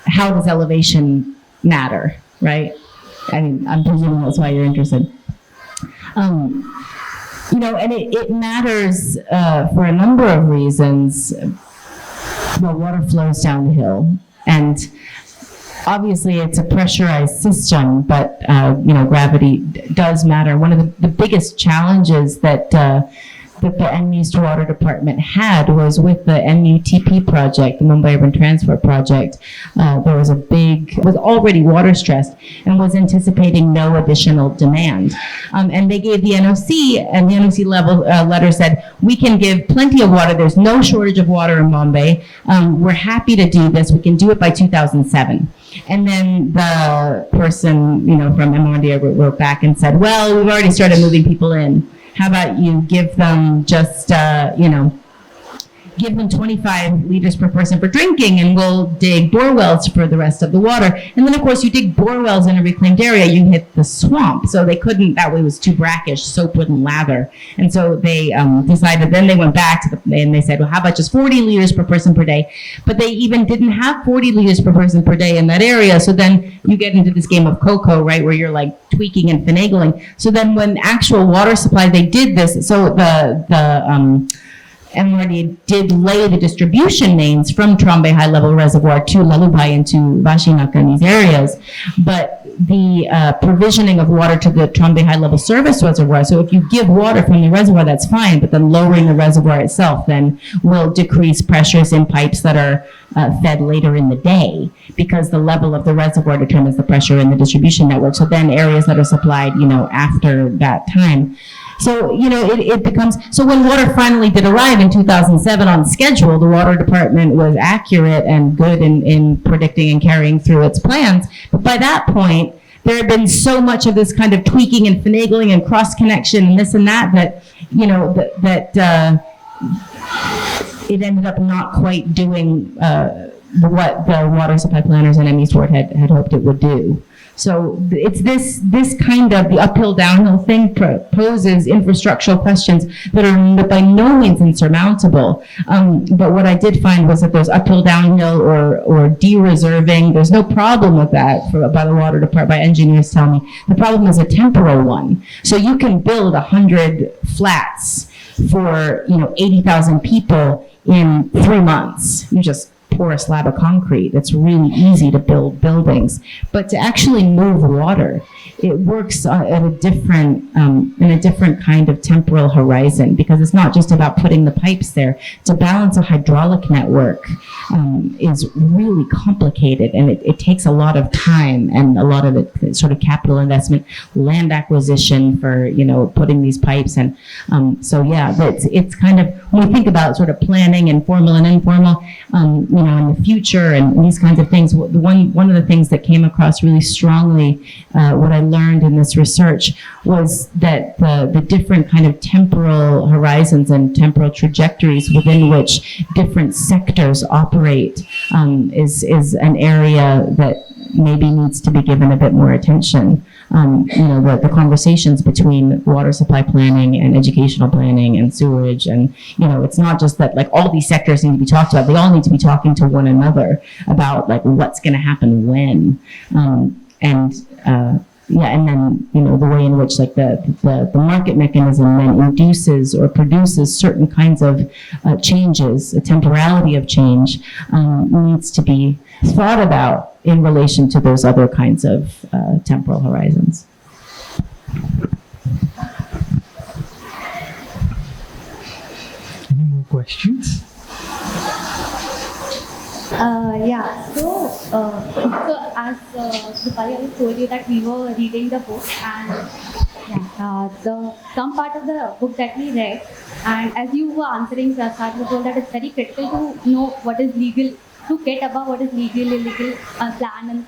how does elevation matter, right? I mean, I'm presuming that's why you're interested. And it matters for a number of reasons. Well, water flows down the hill, and obviously it's a pressurized system, but gravity does matter. One of the biggest challenges that the M East Water Department had was with the MUTP project, the Mumbai Urban Transport Project. There was was already water stressed and was anticipating no additional demand. And they gave the NOC, and the NOC letter said, we can give plenty of water. There's no shortage of water in Mumbai. We're happy to do this. We can do it by 2007. And then the person, from MRD wrote back and said, well, we've already started moving people in. How about you give them just, give them 25 liters per person for drinking, and we'll dig bore wells for the rest of the water. And then, of course, you dig bore wells in a reclaimed area, you hit the swamp. So they couldn't, that way it was too brackish, soap wouldn't lather. And so they decided, then they went back to and they said, well, how about just 40 liters per person per day? But they even didn't have 40 liters per person per day in that area. So then you get into this game of cocoa, right, where you're like tweaking and finagling. So then when actual water supply, they did this. So the MRD did lay the distribution mains from Trombay High Level Reservoir to Lalubhai and to Vashinaka in these areas, but the provisioning of water to the Trombay High Level Service Reservoir, so if you give water from the reservoir, that's fine, but then lowering the reservoir itself then will decrease pressures in pipes that are fed later in the day, because the level of the reservoir determines the pressure in the distribution network. So then areas that are supplied, after that time. So, it becomes, so when water finally did arrive in 2007 on schedule, the water department was accurate and good in predicting and carrying through its plans. But by that point, there had been so much of this kind of tweaking and finagling and cross connection and this and that, it ended up not quite doing what the water supply planners and M East Ward had hoped it would do. So it's this kind of the uphill downhill thing poses infrastructural questions that are by no means insurmountable. But what I did find was that there's uphill downhill or de-reserving. There's no problem with that by the water department, by engineers tell me. The problem is a temporal one. So you can build 100 flats for 80,000 people in 3 months. You just pour a slab of concrete. It's really easy to build buildings, but to actually move water, it works at a different, in a different kind of temporal horizon, because it's not just about putting the pipes there. To balance a hydraulic network is really complicated, and it takes a lot of time and a lot of it sort of capital investment, land acquisition for putting these pipes, and so yeah, it's kind of, when we think about sort of planning and formal and informal, in the future and these kinds of things, one of the things that came across really strongly, what I learned in this research, was that the different kind of temporal horizons and temporal trajectories within which different sectors operate is an area that maybe needs to be given a bit more attention. The conversations between water supply planning and educational planning and sewerage, and it's not just that like all these sectors need to be talked about. They all need to be talking to one another about like what's going to happen when, and then, the way in which like the market mechanism then induces or produces certain kinds of changes, a temporality of change, needs to be thought about in relation to those other kinds of temporal horizons. Any more questions? So as Rupali already told you that we were reading the book, and some part of the book that we read, and as you were answering, Prasad, you told that it's very critical to know what is legal, to get above what is legal, illegal, plan,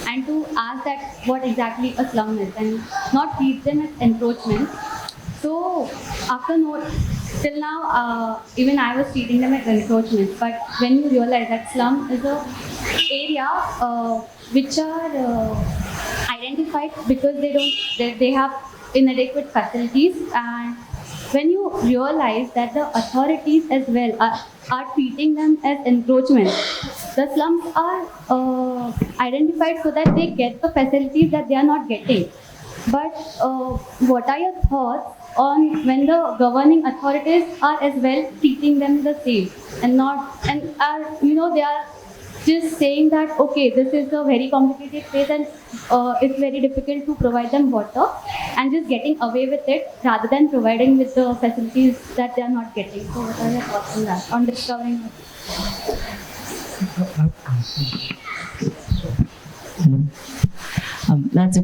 and to ask that what exactly a slum is, and not treat them as encroachment. So after till now, even I was treating them as encroachment. But when you realize that slum is a area which are identified because they have inadequate facilities, and when you realize that the authorities as well are treating them as encroachment, the slums are identified so that they get the facilities that they are not getting. But what are your thoughts on when the governing authorities are as well treating them the same, and are they are just saying that okay, this is a very complicated place and it's very difficult to provide them water, and just getting away with it rather than providing with the facilities that they are not getting. So what are your thoughts on that, on discovering?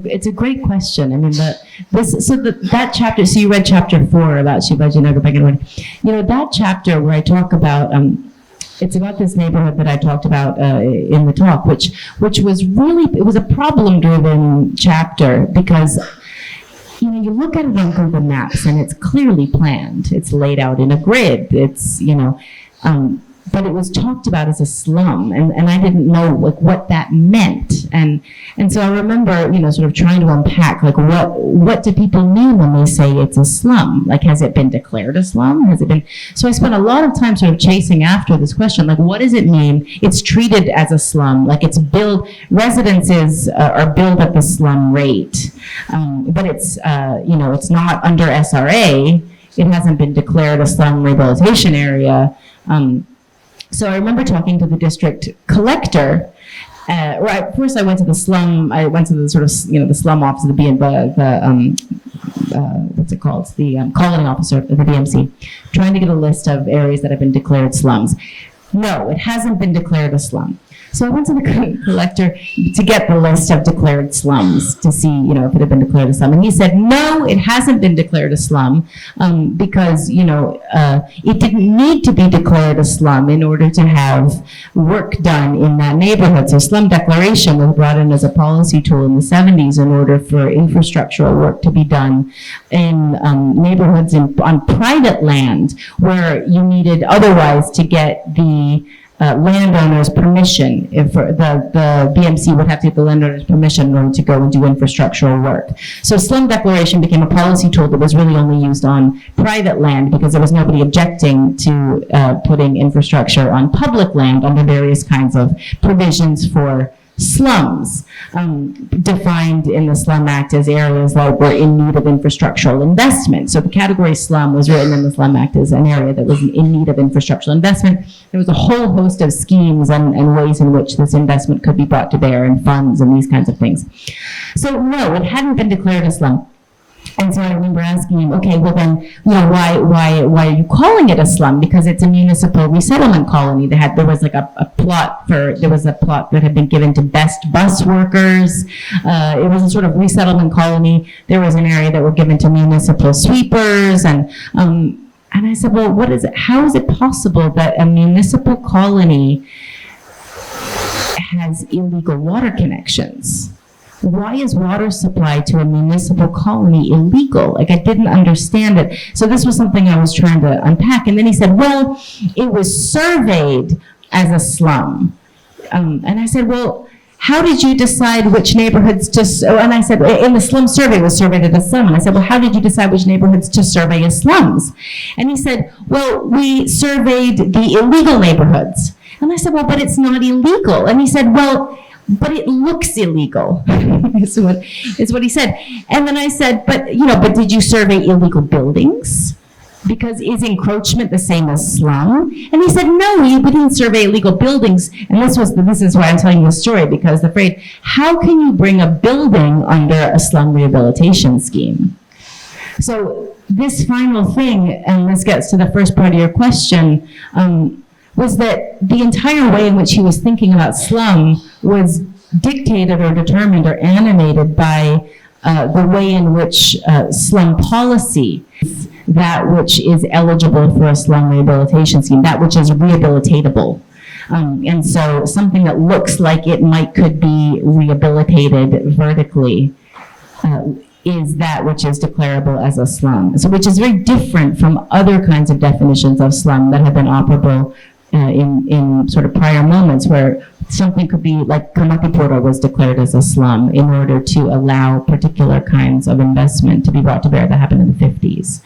It's a great question. I mean, that chapter. So you read chapter 4 about Shivaji Nagar Bhagawan. That chapter where I talk about it's about this neighborhood that I talked about in the talk, which was really, it was a problem-driven chapter because you look at it on Google Maps and it's clearly planned. It's laid out in a grid. It's but it was talked about as a slum, and I didn't know what that meant, and so I remember sort of trying to unpack what do people mean when they say it's a slum? Like, has it been declared a slum? Has it been? So I spent a lot of time sort of chasing after this question, like what does it mean? It's treated as a slum, like it's built, residences are built at the slum rate, but it's it's not under SRA. It hasn't been declared a slum rehabilitation area. So I remember talking to the district collector. First, I went to the slum. I went to the sort of the slum office of what's it called? The calling officer of the BMC, trying to get a list of areas that have been declared slums. No, it hasn't been declared a slum. So I went to the collector to get the list of declared slums to see, if it had been declared a slum. And he said, no, it hasn't been declared a slum because, it didn't need to be declared a slum in order to have work done in that neighborhood. So slum declaration was brought in as a policy tool in the 70s in order for infrastructural work to be done in neighborhoods on private land where you needed otherwise to get the landowner's permission. If the BMC would have to get the landowner's permission in order to go and do infrastructural work. So slum declaration became a policy tool that was really only used on private land because there was nobody objecting to putting infrastructure on public land under various kinds of provisions for slums, defined in the Slum Act as areas that were in need of infrastructural investment. So the category slum was written in the Slum Act as an area that was in need of infrastructural investment. There was a whole host of schemes and ways in which this investment could be brought to bear, and funds and these kinds of things. So no, it hadn't been declared a slum. And so I remember asking him, okay, well then, why are you calling it a slum? Because it's a municipal resettlement colony. There was a plot that had been given to best bus workers. It was a sort of resettlement colony. There was an area that were given to municipal sweepers, and I said, well, what is it? How is it possible that a municipal colony has illegal water connections? Why is water supply to a municipal colony illegal? I didn't understand it. So this was something I was trying to unpack. And then he said, well, it was surveyed as a slum. And I said, well, how did you decide which neighborhoods to, and I said, in the slum survey, it was surveyed as a slum. And I said, well, how did you decide which neighborhoods to survey as slums? And he said, well, we surveyed the illegal neighborhoods. And I said, well, but it's not illegal. And he said, well, but it looks illegal, is what he said. And then I said, but did you survey illegal buildings? Because is encroachment the same as slum? And he said, no, we didn't survey illegal buildings. And this is why I'm telling you the story, because the phrase, how can you bring a building under a slum rehabilitation scheme? So this final thing, and this gets to the first part of your question, was that the entire way in which he was thinking about slum was dictated or determined or animated by the way in which slum policy, that which is eligible for a slum rehabilitation scheme, that which is rehabilitatable. And so something that looks like it could be rehabilitated vertically is that which is declarable as a slum. So which is very different from other kinds of definitions of slum that have been operable in sort of prior moments, where something could be like Kamatipura was declared as a slum in order to allow particular kinds of investment to be brought to bear that happened in the 50s.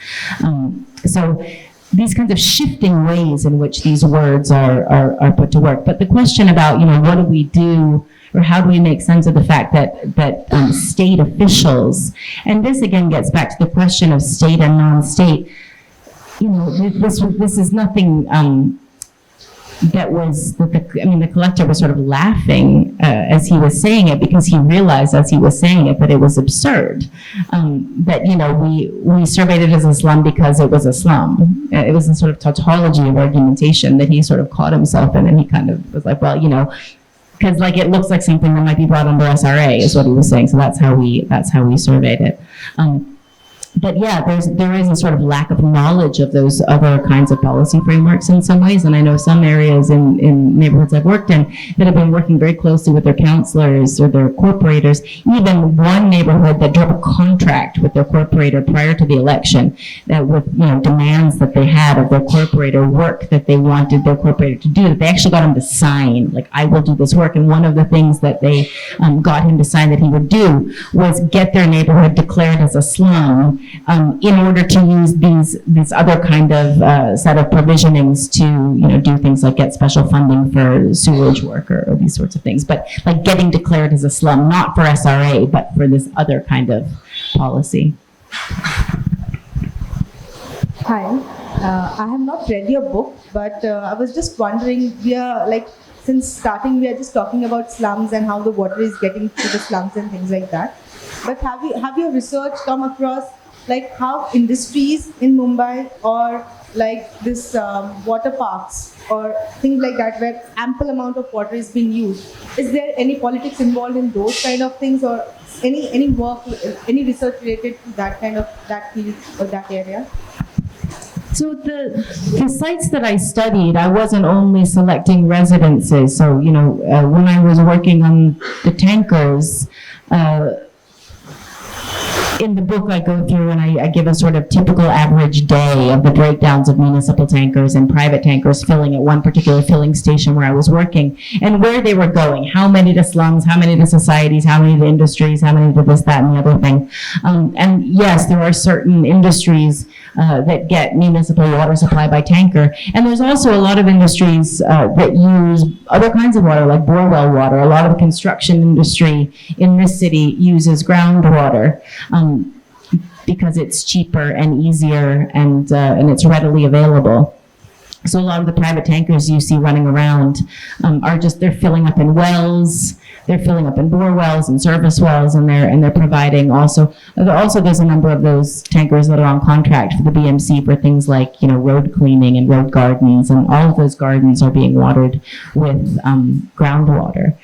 So these kinds of shifting ways in which these words are put to work. But the question about, what do we do, or how do we make sense of the fact that state officials, and this again gets back to the question of state and non-state, this is nothing the collector was sort of laughing as he was saying it, because he realized as he was saying it that it was absurd. That, we surveyed it as a slum because it was a slum. It was a sort of tautology of argumentation that he sort of caught himself in, and he kind of was like, well, because it looks like something that might be brought under SRA is what he was saying. So that's how we surveyed it. But yeah, there is a sort of lack of knowledge of those other kinds of policy frameworks in some ways. And I know some areas in neighborhoods I've worked in that have been working very closely with their counselors or their corporators. Even one neighborhood that drove a contract with their corporator prior to the election, that with demands that they had of their corporator, work that they wanted their corporator to do, that they actually got him to sign, like, I will do this work. And one of the things that they got him to sign that he would do was get their neighborhood declared as a slum, in order to use these other kind of set of provisionings to do things like get special funding for sewage work or these sorts of things. But like getting declared as a slum, not for SRA, but for this other kind of policy. Hi, I have not read your book, but I was just wondering, since starting we are just talking about slums and how the water is getting to the slums and things like that. But have your research come across how industries in Mumbai or this water parks or things like that where ample amount of water is being used? Is there any politics involved in those kind of things, or any work, any research related to that field or that area? So the sites that I studied, I wasn't only selecting residences. So, when I was working on the tankers, in the book, I go through and I give a sort of typical average day of the breakdowns of municipal tankers and private tankers filling at one particular filling station where I was working, and where they were going, how many to slums, how many to societies, how many to industries, how many to this, that, and the other thing. And yes, there are certain industries that get municipal water supply by tanker. And there's also a lot of industries that use other kinds of water, like borewell water. A lot of the construction industry in this city uses groundwater. Because it's cheaper and easier and it's readily available. So a lot of the private tankers you see running around they're filling up in wells, they're filling up in bore wells and service wells, and they're providing also there's a number of those tankers that are on contract for the BMC for things like road cleaning and road gardens, and all of those gardens are being watered with groundwater.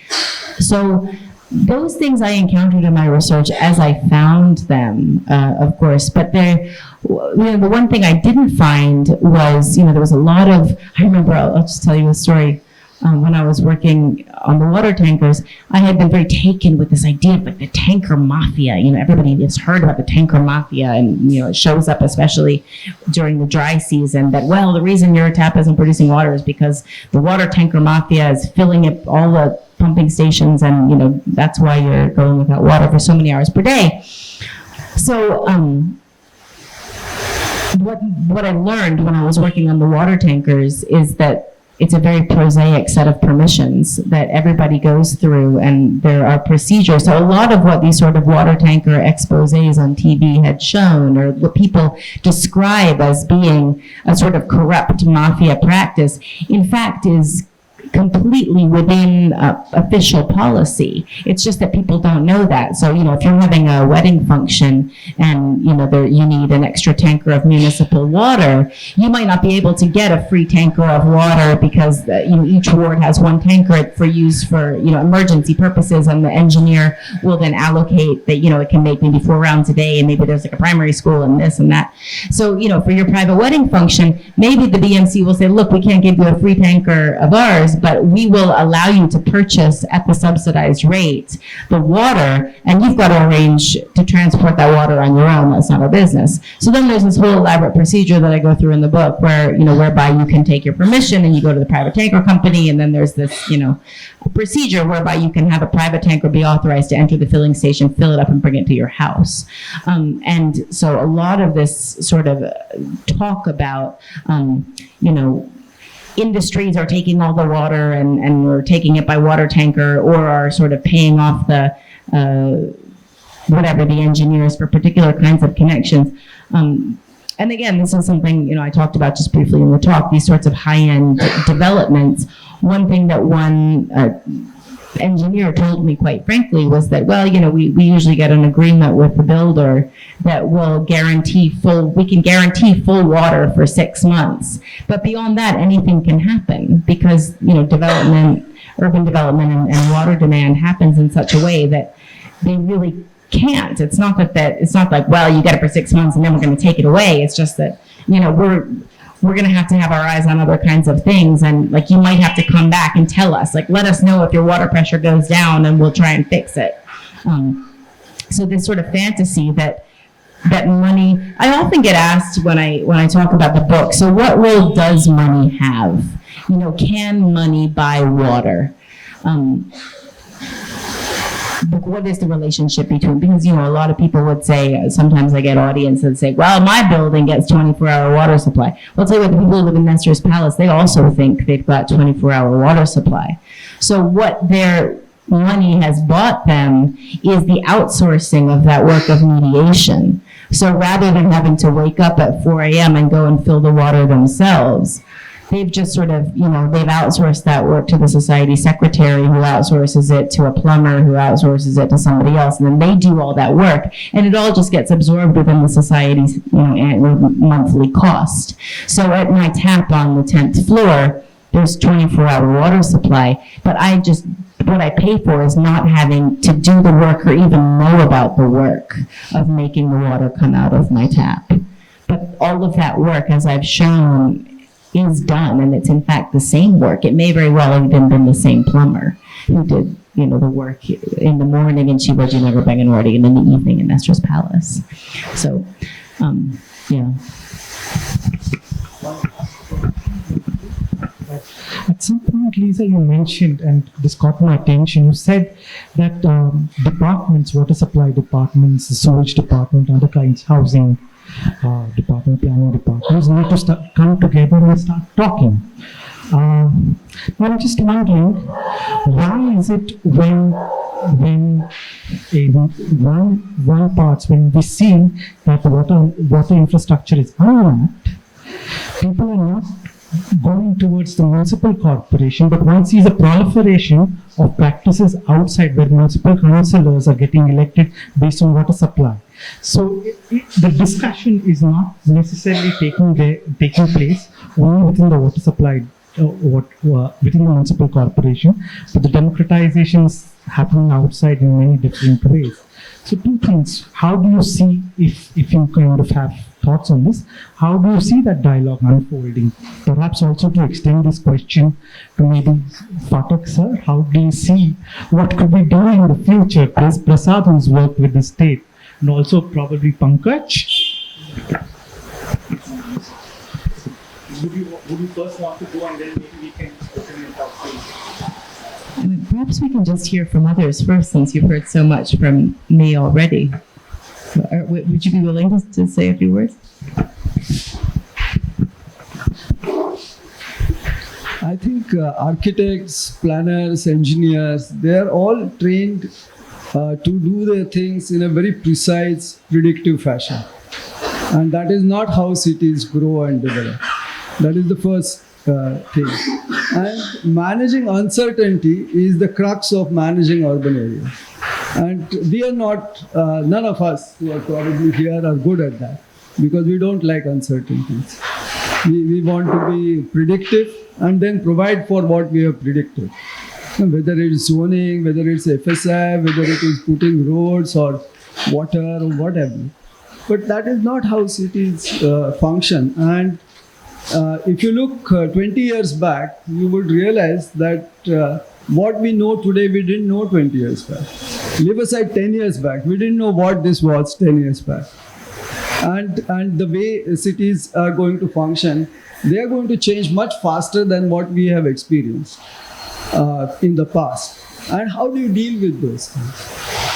So those things I encountered in my research as I found them, of course, but the one thing I didn't find was, there was a lot of, I remember, I'll just tell you a story. When I was working on the water tankers, I had been very taken with this idea of the tanker mafia. Everybody has heard about the tanker mafia, and it shows up especially during the dry season that, the reason your tap isn't producing water is because the water tanker mafia is filling up all the pumping stations, and that's why you're going without water for so many hours per day. So what I learned when I was working on the water tankers is that it's a very prosaic set of permissions that everybody goes through, and there are procedures. So a lot of what these sort of water tanker exposés on TV had shown, or what people describe as being a sort of corrupt mafia practice, in fact is completely within official policy. It's just that people don't know that. So, if you're having a wedding function and, you need an extra tanker of municipal water, you might not be able to get a free tanker of water because, each ward has one tanker for use for, emergency purposes, and the engineer will then allocate that, it can make maybe 4 rounds a day, and maybe there's like a primary school and this and that. So, for your private wedding function, maybe the BMC will say, look, we can't give you a free tanker of ours, but we will allow you to purchase at the subsidized rate the water, and you've got to arrange to transport that water on your own. That's not our business. So then there's this whole elaborate procedure that I go through in the book where, whereby you can take your permission and you go to the private tanker company, and then there's this, procedure whereby you can have a private tanker be authorized to enter the filling station, fill it up, and bring it to your house. And so a lot of this sort of talk about, industries are taking all the water and we're taking it by water tanker, or are sort of paying off the the engineers for particular kinds of connections. And again, this is something, I talked about just briefly in the talk, these sorts of high-end developments. One thing that one engineer told me quite frankly was that, we usually get an agreement with the builder that will guarantee full water for 6 months. But beyond that, anything can happen because, urban development and water demand happens in such a way that they really can't. It's not it's not like, you get it for 6 months and then we're going to take it away. It's just that, we're going to have our eyes on other kinds of things. And you might have to come back and tell us, let us know if your water pressure goes down and we'll try and fix it. So this sort of fantasy that money, I often get asked when I talk about the book, so what role does money have? Can money buy water? What is the relationship between, because, a lot of people would say, sometimes I get audience that say, well, my building gets 24-hour water supply. Well, I'll tell you what, the people who live in Nestor's Palace, they also think they've got 24-hour water supply. So what their money has bought them is the outsourcing of that work of mediation. So rather than having to wake up at 4 a.m. and go and fill the water themselves, they've just sort of, they've outsourced that work to the society secretary, who outsources it to a plumber, who outsources it to somebody else, and then they do all that work, and it all just gets absorbed within the society's, monthly cost. So at my tap on the 10th floor, there's 24-hour water supply, but what I pay for is not having to do the work or even know about the work of making the water come out of my tap. But all of that work, as I've shown, is done, and it's in fact the same work. It may very well have even been the same plumber who did, the work in the morning in Shivaji Nagar, Bangalore, and in the evening in Nestor's Palace. So, yeah. At some point, Lisa, you mentioned, and this caught my attention, you said that departments, water supply departments, the sewage department, other kinds, housing department, planning departments need to come together and start talking. I'm just wondering, why is it when in one parts, when we see that water infrastructure is unmapped, people are not going towards the municipal corporation, but one sees a proliferation of practices outside where municipal councillors are getting elected based on water supply. So the discussion is not necessarily taking place only within the water supply, within the municipal corporation, but the democratization is happening outside in many different ways. So two things, how do you see, if you kind of have thoughts on this, how do you see that dialogue unfolding? Perhaps also to extend this question to maybe Phatak sir, how do you see what could be done in the future? Prasad, who's worked with the state, and also probably Pankaj. Would you first want to go, and then maybe we can open it up? Perhaps we can just hear from others first, since you've heard so much from me already. Would you be willing to say a few words? I think architects, planners, engineers, they are all trained to do their things in a very precise, predictive fashion. And that is not how cities grow and develop. That is the first thing. And managing uncertainty is the crux of managing urban areas. And we are not, none of us who are probably here are good at that, because we don't like uncertainties. We want to be predictive and then provide for what we have predicted. Whether it's zoning, whether it's FSI, whether it is putting roads or water or whatever. But that is not how cities function. And if you look 20 years back, you would realize that what we know today, we didn't know 20 years back. Leave aside 10 years back, we didn't know what this was 10 years back. And the way cities are going to function, they are going to change much faster than what we have experienced in the past. And how do you deal with those things?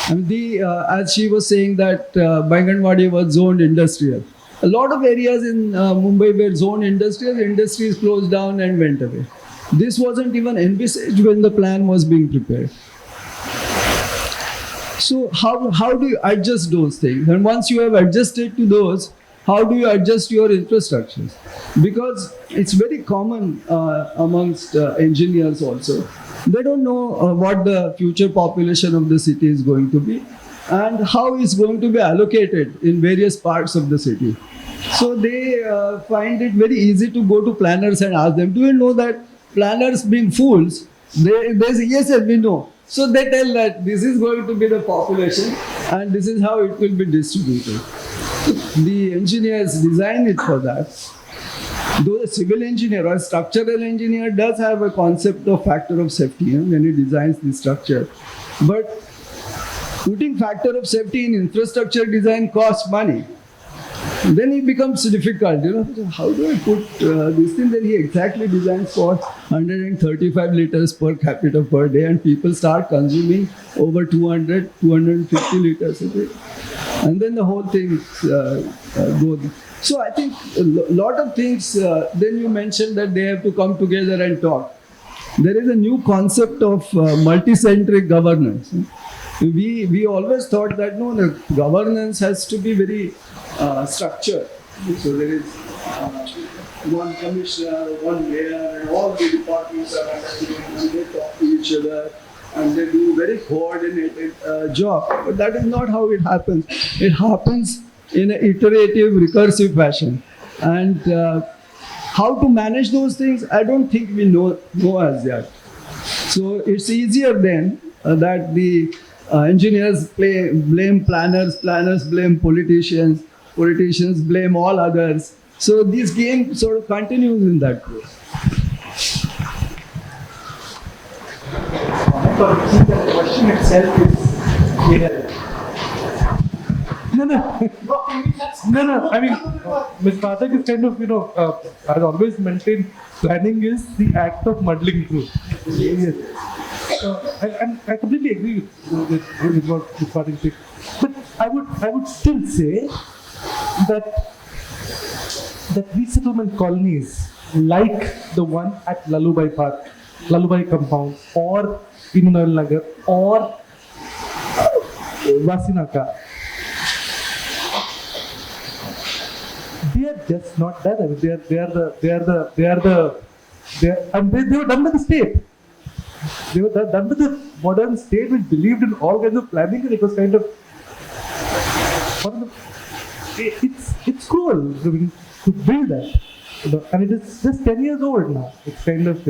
I mean, as she was saying that Banganwadi was zoned industrial. A lot of areas in Mumbai were zoned industrial, industries closed down and went away. This wasn't even envisaged when the plan was being prepared. So how do you adjust those things? And once you have adjusted to those, how do you adjust your infrastructures? Because it's very common amongst engineers also. They don't know what the future population of the city is going to be and how it's going to be allocated in various parts of the city. So they find it very easy to go to planners and ask them, do you know that planners being fools, they say, yes, we know. So they tell that this is going to be the population and this is how it will be distributed. The engineers design it for that. Though a civil engineer or a structural engineer does have a concept of factor of safety when he designs the structure. But putting factor of safety in infrastructure design costs money. Then it becomes difficult, how do I put this thing? Then he exactly designs for 135 liters per capita per day and people start consuming over 200, 250 liters a day. And then the whole thing goes. So I think a lot of things, then you mentioned that they have to come together and talk. There is a new concept of multi-centric governance. We always thought that no, the governance has to be very structured. So there is one commissioner, one mayor, and all the departments are understood and they talk to each other and they do very coordinated job. But that is not how it happens. It happens in an iterative, recursive fashion. And how to manage those things, I don't think we know as yet. So it's easier then that the engineers blame planners, planners blame politicians, politicians blame all others. So this game sort of continues in that way. The question itself is clear. No. I mean, Ms. Pathak is kind of, has always maintained planning is the act of muddling through. Yes. I completely agree with what Ms. Pathak said. But I would still say that resettlement colonies like the one at Lalubai Park, Lalubai Compound, or Inunal Nagar, or Vasinaka, they are just not that. I mean, they were done by the state. They were done by the modern state, which believed in all kinds of planning, and it was kind of it's cruel to build that, and it is just 10 years old now. It's kind of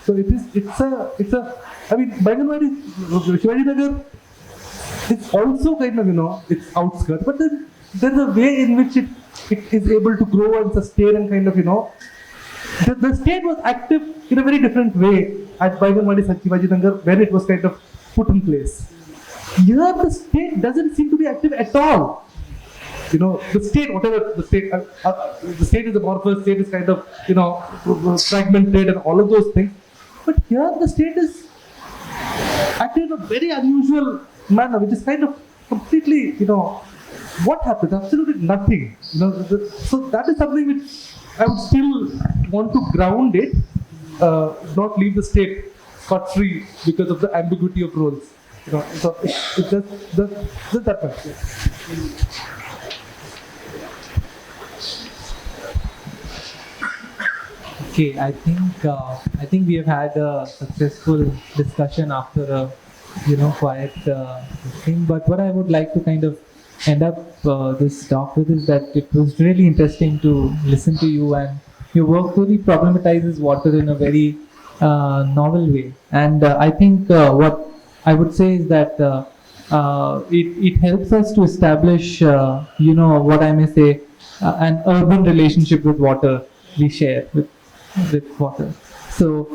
so it's a. I mean, Banganwadi, Shivaji Nagar, it's also kind of it's outskirts, but then there's a way in which it is able to grow and sustain and kind of the state was active in a very different way at Banganwadi Shivaji Nagar when it was kind of put in place. Here the state doesn't seem to be active at all. The state, whatever the state is amorphous, state is kind of fragmented and all of those things. But here the state is acting in a very unusual manner, which is kind of completely, what happens? Absolutely nothing. So that is something which I would still want to ground it not leave the state scot-free because of the ambiguity of roles. So it's just that much. Okay, I think we have had a successful discussion after a quiet thing. But what I would like to kind of end up this talk with is that it was really interesting to listen to you, and your work really problematizes water in a very novel way. And I think what I would say is that it helps us to establish, what I may say, an urban relationship with water we share with water. So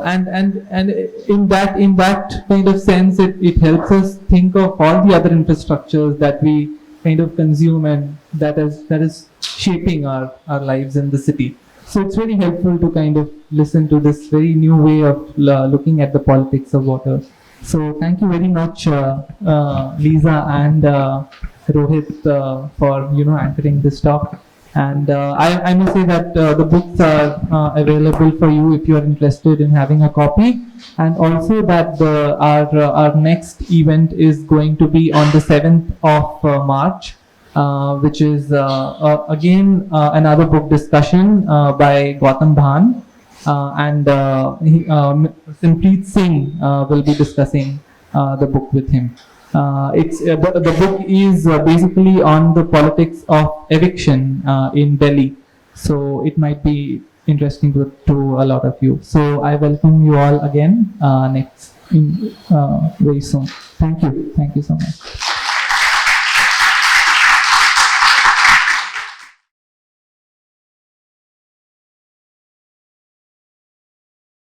and in that kind of sense, it helps us think of all the other infrastructures that we kind of consume and that is shaping our lives in the city. So it's very helpful to kind of listen to this very new way of looking at the politics of water. So thank you very much, Lisa and Rohit, for anchoring this talk. And I must say that the books are available for you if you are interested in having a copy, and also that our next event is going to be on the 7th of March, which is again another book discussion by Gautam Bhan, and Simpreet Singh will be discussing the book with him. The book is basically on the politics of eviction in Delhi, so it might be interesting to a lot of you. So I welcome you all again very soon. Thank you so much.